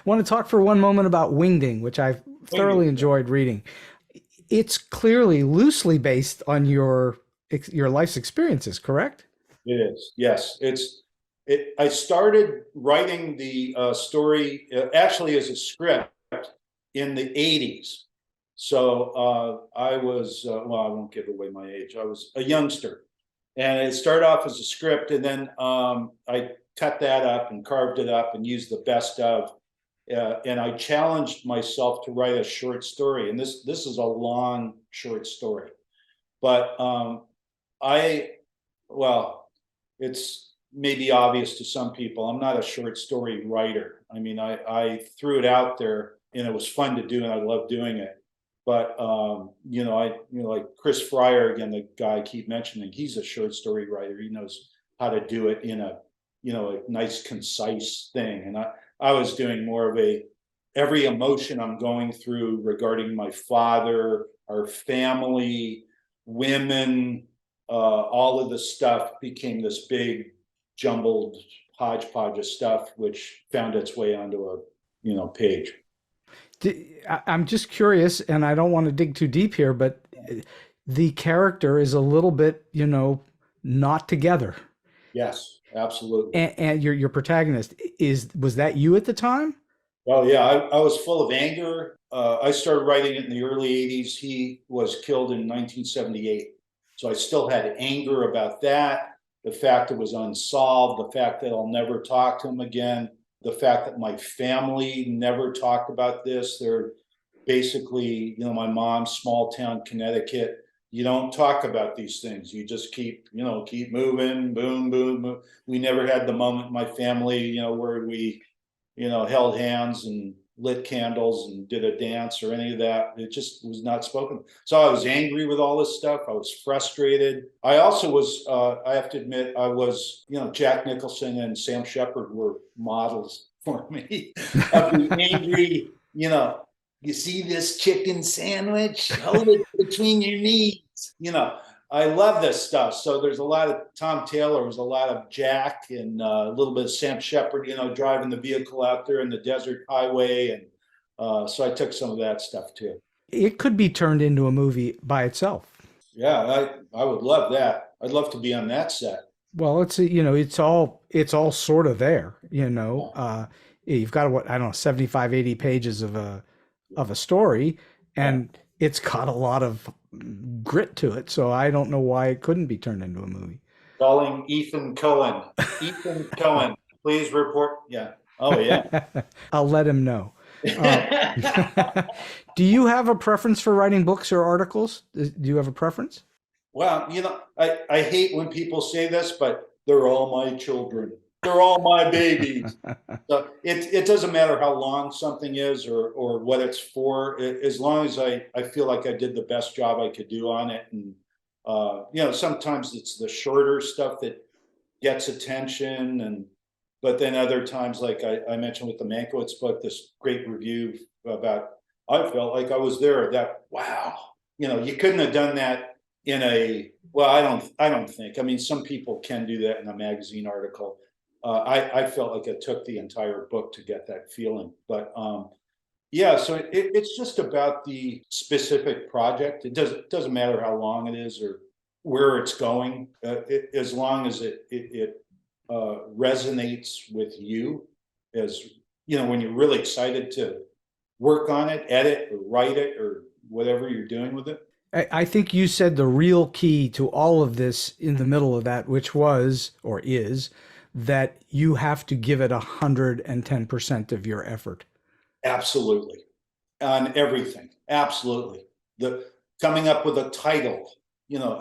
Want to talk for one moment about Wingding, which I've thoroughly enjoyed reading. It's clearly loosely based on your life's experiences, correct? It is. Yes. I started writing the story actually as a script in the 80s. So I was, I won't give away my age. I was a youngster, and it started off as a script, and then I cut that up and carved it up and used the best of, and I challenged myself to write a short story. And this is a long short story, but it's maybe obvious to some people, I'm not a short story writer. I mean, I threw it out there, and it was fun to do, and I love doing it. But like Chris Fryer, again, the guy I keep mentioning, he's a short story writer. He knows how to do it in a nice, concise thing. And I was doing more of every emotion I'm going through regarding my father, our family, women, all of the stuff became this big jumbled hodgepodge of stuff, which found its way onto a page. I'm just curious, and I don't want to dig too deep here, but the character is a little bit, not together. Yes, absolutely. And your protagonist was that you at the time? Well, yeah, I was full of anger. I started writing it in the early 80s. He was killed in 1978. So I still had anger about that. The fact it was unsolved, the fact that I'll never talk to him again, the fact that my family never talked about this. They're basically, my mom's small town Connecticut. You don't talk about these things. You just keep moving, boom, boom, boom. We never had the moment in my family, where we, held hands and lit candles and did a dance or any of that. It just was not spoken. So I was angry with all this stuff. I was frustrated. I also was, I have to admit, I was, Jack Nicholson and Sam Shepard were models for me of the angry, you see this chicken sandwich? Hold it between your knees. I love this stuff. So there's a lot of Tom Taylor, there's a lot of Jack, and a little bit of Sam Shepard, driving the vehicle out there in the desert highway. And so I took some of that stuff too. It could be turned into a movie by itself. Yeah, I would love that. I'd love to be on that set. Well, it's all sort of there, you've got 75, 80 pages of a story, and it's got a lot of grit to it. So I don't know why it couldn't be turned into a movie. Calling Ethan Cohen. Ethan Cohen, please report. Yeah. Oh, yeah. I'll let him know. Do you have a preference for writing books or articles? Do you have a preference? Well, I hate when people say this, but they're all my children. They're all my babies. So it doesn't matter how long something is or what it's for, as long as I feel like I did the best job I could do on it. And, sometimes it's the shorter stuff that gets attention. But then other times, like I mentioned with the Mankiewicz book, this great review about, I felt like I was there, that, wow, you couldn't have done that in I don't think, some people can do that in a magazine article. I felt like it took the entire book to get that feeling, but Yeah, so it's just about the specific project. It doesn't matter how long it is or where it's going, as long as it resonates with you, as you know, when you're really excited to work on it, edit or write it or whatever you're doing with it. I think you said the real key to all of this in the middle of that, which was or is that you have to give it 110% of your effort. Absolutely. On everything. Absolutely. The coming up with a title, you know,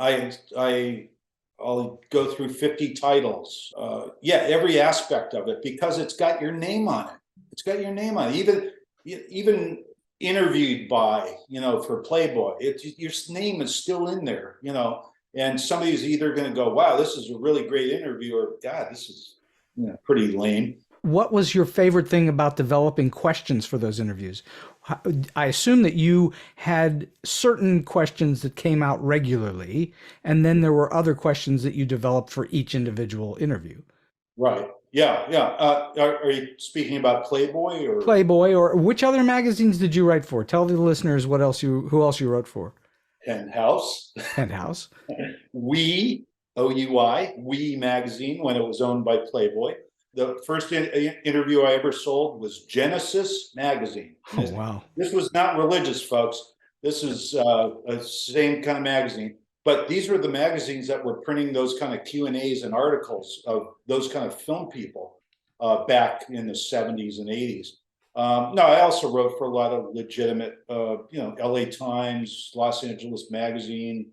I'll go through 50 titles. Yeah, every aspect of it, because it's got your name on it. It's got your name on it. Even interviewed by, you know, for Playboy, your name is still in there, you know, and somebody's either going to go, wow, this is a really great interview, or God, this is, you know, pretty lame. What was your favorite thing about developing questions for those interviews? I assume that you had certain questions that came out regularly, and then there were other questions that you developed for each individual interview. Right. Yeah. Yeah. Are you speaking about Playboy or Playboy, or which other magazines did you write for? Tell the listeners who else you wrote for. Penthouse? Penthouse. We magazine, when it was owned by Playboy. The first interview I ever sold was Genesis magazine. Oh, wow. This was not religious, folks. This is a same kind of magazine. But these were the magazines that were printing those kind of Q&As and articles of those kind of film people back in the 70s and 80s. No, I also wrote for a lot of legitimate, you know, LA Times, Los Angeles Magazine,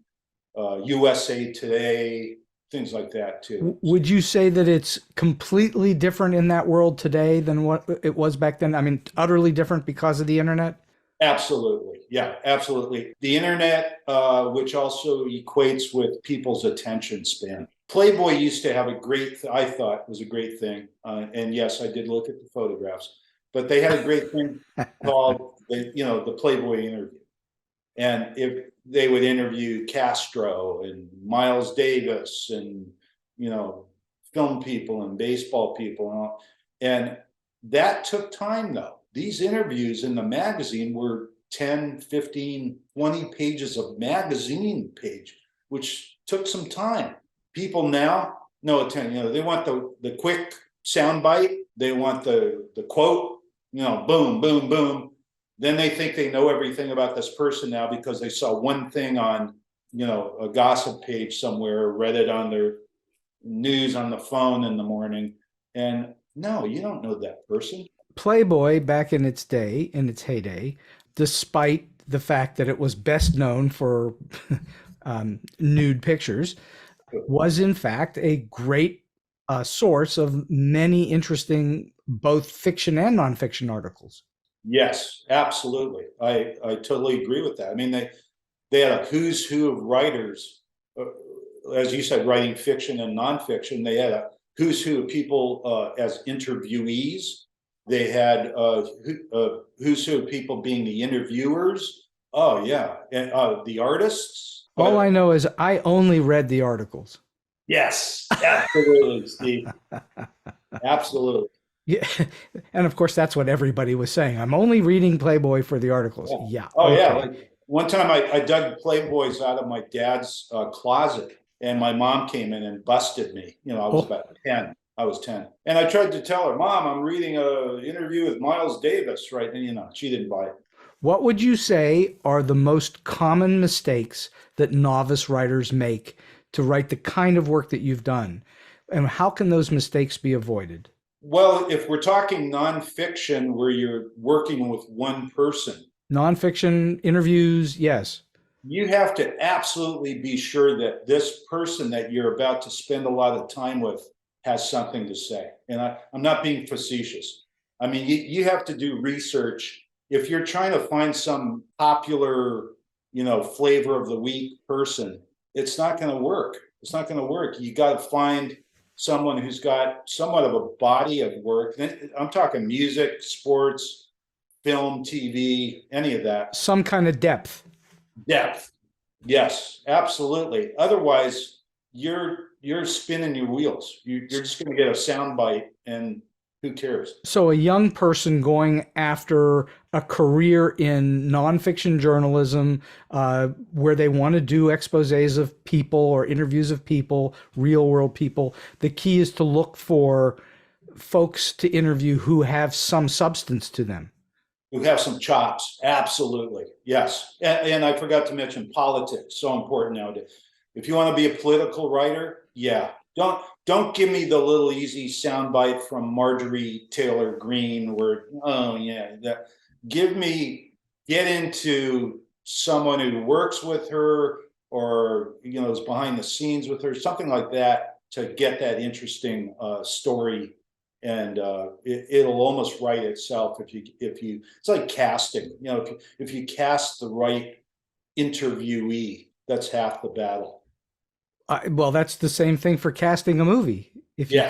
USA Today, things like that too. Would you say that it's completely different in that world today than what it was back then? I mean, utterly different because of the internet? Absolutely. Yeah, absolutely. The internet, which also equates with people's attention span. Playboy used to have I thought was a great thing. And yes, I did look at the photographs, but they had a great thing called the Playboy interview. And if they would interview Castro and Miles Davis and, you know, film people and baseball people and all. And that took time though. These interviews in the magazine were 10, 15, 20 pages of magazine page, which took some time. People now, no attention, you know, they want the quick sound bite. They want the quote, you know, boom, boom, boom. Then they think they know everything about this person now because they saw one thing on, you know, a gossip page somewhere, read it on their news on the phone in the morning. And no, you don't know that person. Playboy, back in its day, in its heyday, despite the fact that it was best known for nude pictures, was in fact a great source of many interesting both fiction and nonfiction articles. Yes, absolutely. I totally agree with that. I mean, they had a who's who of writers, as you said, writing fiction and nonfiction. They had a who's who of people as interviewees. They had who's who of people being the interviewers. Oh yeah, and the artists. All I know is I only read the articles. Yes, absolutely, Steve. Absolutely. Yeah, and of course that's what everybody was saying. I'm only reading Playboy for the articles. Yeah. Oh okay. Yeah. Like one time I dug Playboys out of my dad's closet, and my mom came in and busted me. You know, I was about 10. I was 10, and I tried to tell her, "Mom, I'm reading an interview with Miles Davis," right? And you know, she didn't buy it. What would you say are the most common mistakes that novice writers make to write the kind of work that you've done, and how can those mistakes be avoided? Well, if we're talking nonfiction where you're working with one person. Nonfiction interviews, yes. You have to absolutely be sure that this person that you're about to spend a lot of time with has something to say. And I'm not being facetious. I mean, you have to do research. If you're trying to find some popular, you know, flavor of the week person, it's not going to work. It's not going to work. You got to find someone who's got somewhat of a body of work. I'm talking music, sports, film, TV, any of that. Some kind of depth. Depth. Yes, absolutely. Otherwise, you're spinning your wheels. You're just going to get a sound bite, and Who cares? So a young person going after a career in nonfiction journalism, where they want to do exposés of people or interviews of people, real world people, the key is to look for folks to interview who have some substance to them. Who have some chops. Absolutely. Yes. And I forgot to mention politics. So important nowadays. If you want to be a political writer, yeah. Don't give me the little easy soundbite from Marjorie Taylor Greene where, oh yeah, get into someone who works with her or, is behind the scenes with her, something like that to get that interesting story. And it'll almost write itself if you it's like casting, if you cast the right interviewee, that's half the battle. Well, that's the same thing for casting a movie. If you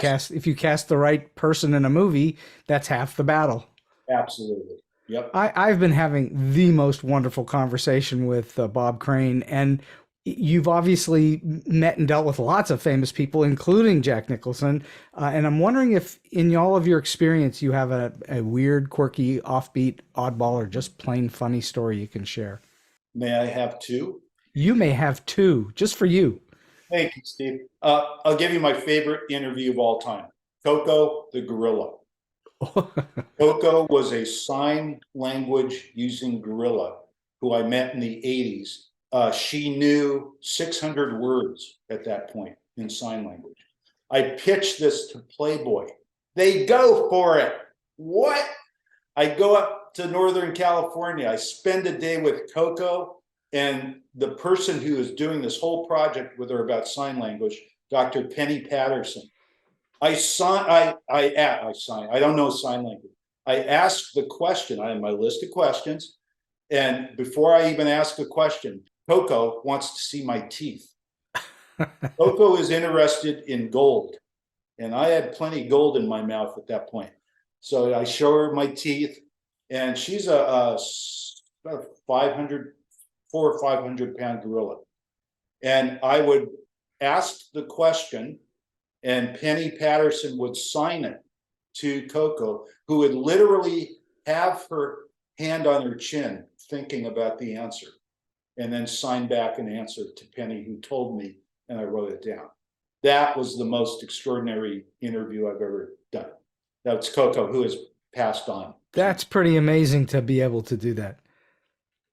cast the right person in a movie, that's half the battle. Absolutely. Yep. I've been having the most wonderful conversation with Bob Crane, and you've obviously met and dealt with lots of famous people, including Jack Nicholson. And I'm wondering if in all of your experience, you have a weird, quirky, offbeat, oddball, or just plain funny story you can share. May I have two? You may have two, just for you. Thank you, Steve. I'll give you my favorite interview of all time. Coco the gorilla. Coco was a sign language using gorilla who I met in the 80s. She knew 600 words at that point in sign language. I pitched this to Playboy. They go for it. What? I go up to Northern California. I spend a day with Coco and the person who is doing this whole project with her about sign language, Dr. Penny Patterson. I don't know sign language. I asked the question. I have my list of questions. And before I even ask a question, Coco wants to see my teeth. Coco is interested in gold. And I had plenty of gold in my mouth at that point. So I show her my teeth. And she's a 400 or 500 pound gorilla. And I would ask the question, and Penny Patterson would sign it to Coco, who would literally have her hand on her chin thinking about the answer, and then sign back an answer to Penny, who told me, and I wrote it down. That was the most extraordinary interview I've ever done. That's Coco, who has passed on. That's pretty amazing to be able to do that.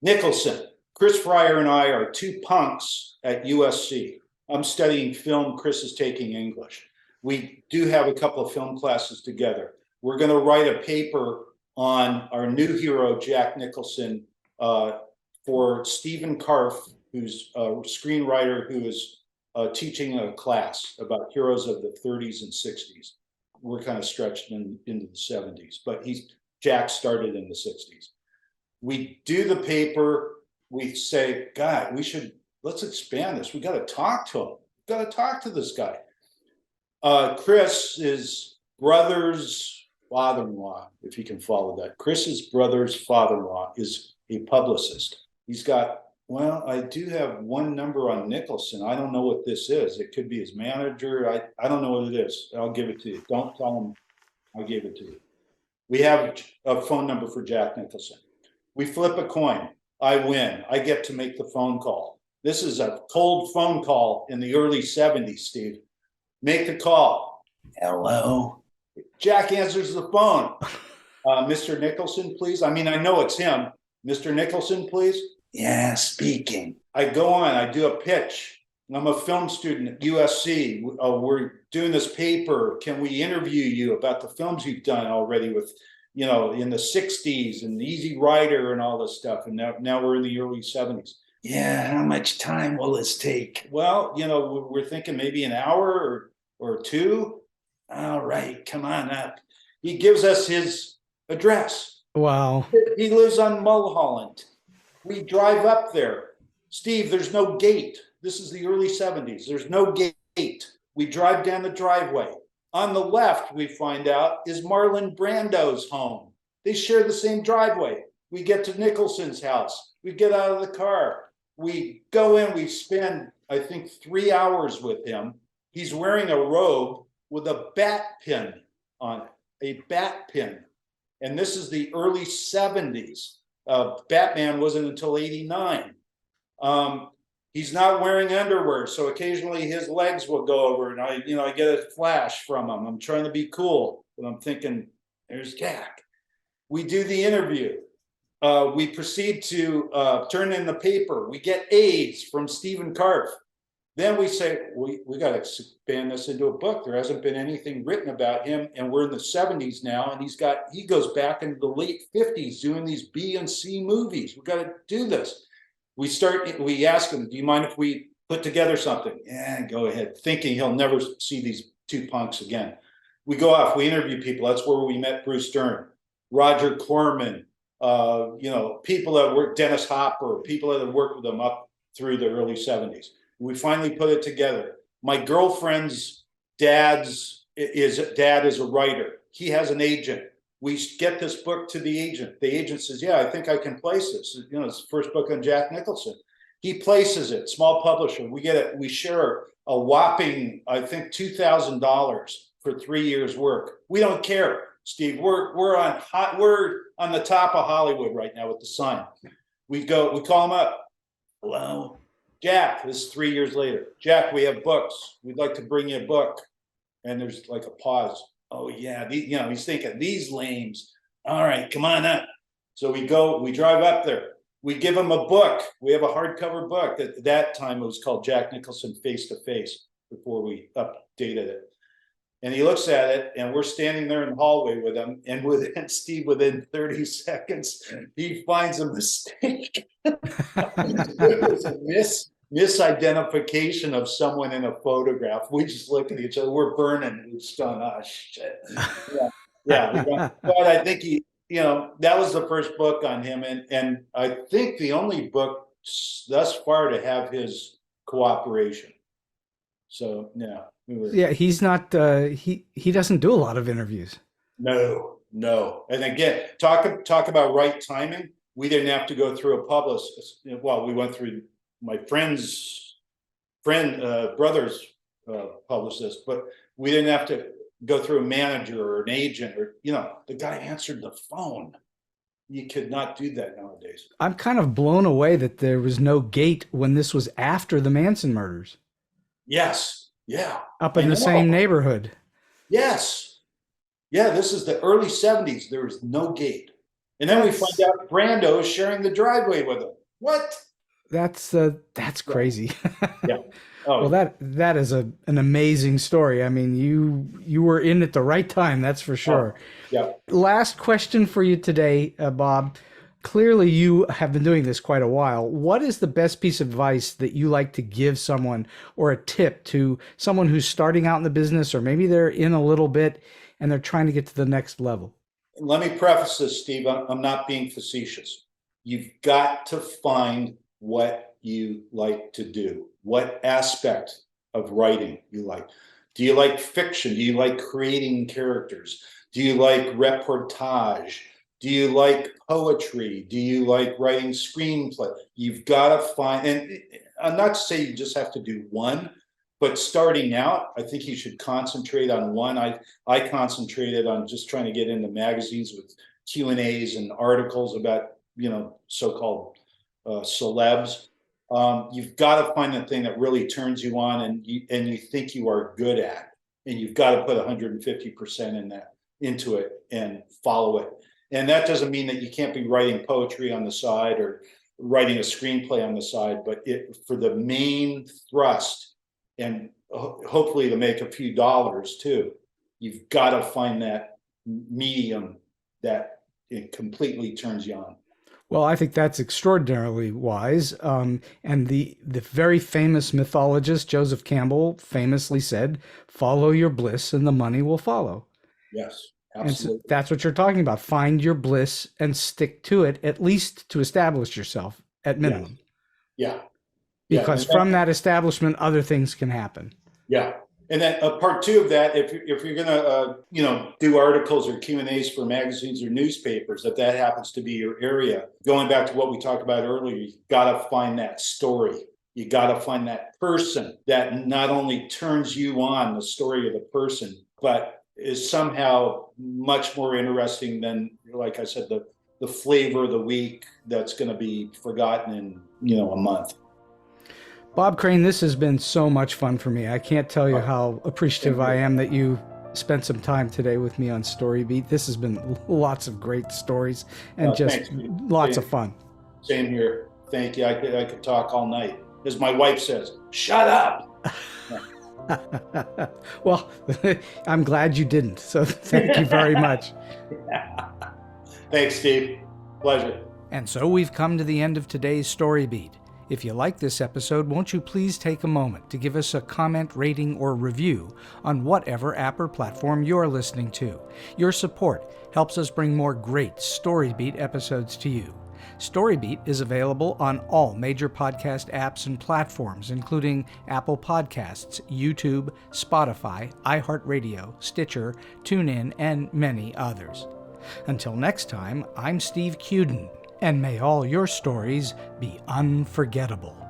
Nicholson. Chris Fryer and I are two punks at USC. I'm studying film. Chris is taking English. We do have a couple of film classes together. We're going to write a paper on our new hero, Jack Nicholson, for Stephen Karff, who's a screenwriter who is teaching a class about heroes of the 30s and 60s. We're kind of stretched into the 70s, but Jack started in the 60s. We do the paper. We say, God, let's expand this. We got to talk to him. We got to talk to this guy. Chris's brother's father-in-law, if you can follow that. Chris's brother's father-in-law is a publicist. He's got, I do have one number on Nicholson. I don't know what this is. It could be his manager. I don't know what it is. I'll give it to you. Don't tell him I gave it to you. We have a phone number for Jack Nicholson. We flip a coin. I win. I get to make the phone call. This is a cold phone call in the early 70s, Steve. Make the call. Hello? Jack answers the phone. Mr. Nicholson, please. I mean, I know it's him. Mr. Nicholson, please. Yeah, speaking. I go on. I do a pitch. I'm a film student at USC. We're doing this paper. Can we interview you about the films you've done already with, in the 60s and Easy Rider and all this stuff. And now we're in the early 70s. Yeah, how much time will this take? Well, we're thinking maybe an hour or two. All right, come on up. He gives us his address. Wow. He lives on Mulholland. We drive up there. Steve, there's no gate. This is the early 70s. There's no gate. We drive down the driveway. On the left, we find out, is Marlon Brando's home. They share the same driveway. We get to Nicholson's house. We get out of the car. We go in. We spend, I think, 3 hours with him. He's wearing a robe with a bat pin on it. a bat pin. And this is the early 70s. Batman wasn't until 89. He's not wearing underwear, so occasionally his legs will go over, and I get a flash from him. I'm trying to be cool, but I'm thinking, there's Jack. We do the interview. We proceed to turn in the paper. We get aids from Stephen Karpf. Then we say, we got to expand this into a book. There hasn't been anything written about him, and we're in the 70s now, and he goes back into the late 50s doing these B and C movies. We got to do this. We ask him, do you mind if we put together something? Yeah, go ahead. Thinking he'll never see these two punks again. We go off, we interview people. That's where we met Bruce Dern, Roger Corman, people that work, Dennis Hopper, people that have worked with them up through the early 70s. We finally put it together. My girlfriend's dad is a writer. He has an agent. We get this book to the agent. The agent says, yeah, I think I can place this. It's the first book on Jack Nicholson. He places it, small publisher. We get it. We share a whopping, I think, $2,000 for 3 years' work. We don't care, Steve. We're on the top of Hollywood right now with the Sun. We call him up. Hello, Jack. This is 3 years later. Jack, we have books. We'd like to bring you a book. And there's like a pause. Oh yeah, he's thinking these lames. All right, come on up. So we drive up there. We give him a book. We have a hardcover book. At that time, it was called Jack Nicholson Face to Face before we updated it. And he looks at it, and we're standing there in the hallway with him. And within 30 seconds, he finds a mistake. It was a misidentification of someone in a photograph. We just look at each other. We're burning. We're just going, oh shit. Yeah. But I think that was the first book on him, and I think the only book thus far to have his cooperation. So yeah, he's not. He doesn't do a lot of interviews. No. And again, talk about right timing. We didn't have to go through a publicist. Well, we went through my brother's publicist, but we didn't have to go through a manager or an agent, or the guy answered the phone. You could not do that nowadays. I'm kind of blown away that there was no gate when this was after the Manson murders. Yes. Yeah. Up in the same neighborhood. Yes. Yeah, this is the early 70s. There was no gate. And then we find out Brando is sharing the driveway with him. What? That's crazy. Yeah. Oh. Well, that is an amazing story. I mean, you were in at the right time, that's for sure. Oh, yeah. Last question for you today, Bob. Clearly, you have been doing this quite a while. What is the best piece of advice that you like to give someone, or a tip to someone who's starting out in the business, or maybe they're in a little bit and they're trying to get to the next level? Let me preface this, Steve. I'm not being facetious. You've got to find what you like to do, what aspect of writing you like. Do you like fiction? Do you like creating characters? Do you like reportage? Do you like poetry? Do you like writing screenplay? You've got to find, and I'm not to say you just have to do one, but starting out, I think you should concentrate on one. I concentrated on just trying to get into magazines with Q&As and articles about, so-called celebs. You've got to find the thing that really turns you on and you think you are good at, and you've got to put 150% into it and follow it. And that doesn't mean that you can't be writing poetry on the side or writing a screenplay on the side, but for the main thrust, and hopefully to make a few dollars too, you've got to find that medium that it completely turns you on. Well, I think that's extraordinarily wise. And the very famous mythologist Joseph Campbell famously said, "Follow your bliss and the money will follow." Yes, And absolutely. so that's what you're talking about. Find your bliss and stick to it, at least to establish yourself at minimum. Yeah. Because from that establishment, other things can happen. Yeah. And then part two of that, if you're going to, do articles or Q&As for magazines or newspapers, that happens to be your area, going back to what we talked about earlier, you got to find that story. You got to find that person that not only turns you on, the story of the person, but is somehow much more interesting than, like I said, the flavor of the week that's going to be forgotten in, a month. Bob Crane, this has been so much fun for me. I can't tell you how appreciative I am that you spent some time today with me on StoryBeat. This has been lots of great stories and just lots of fun. Same here. Thank you. I could talk all night. As my wife says, shut up. Well, I'm glad you didn't. So thank you very much. Thanks, Steve. Pleasure. And so we've come to the end of today's StoryBeat. If you like this episode, won't you please take a moment to give us a comment, rating, or review on whatever app or platform you're listening to. Your support helps us bring more great StoryBeat episodes to you. StoryBeat is available on all major podcast apps and platforms, including Apple Podcasts, YouTube, Spotify, iHeartRadio, Stitcher, TuneIn, and many others. Until next time, I'm Steve Cuden, and may all your stories be unforgettable.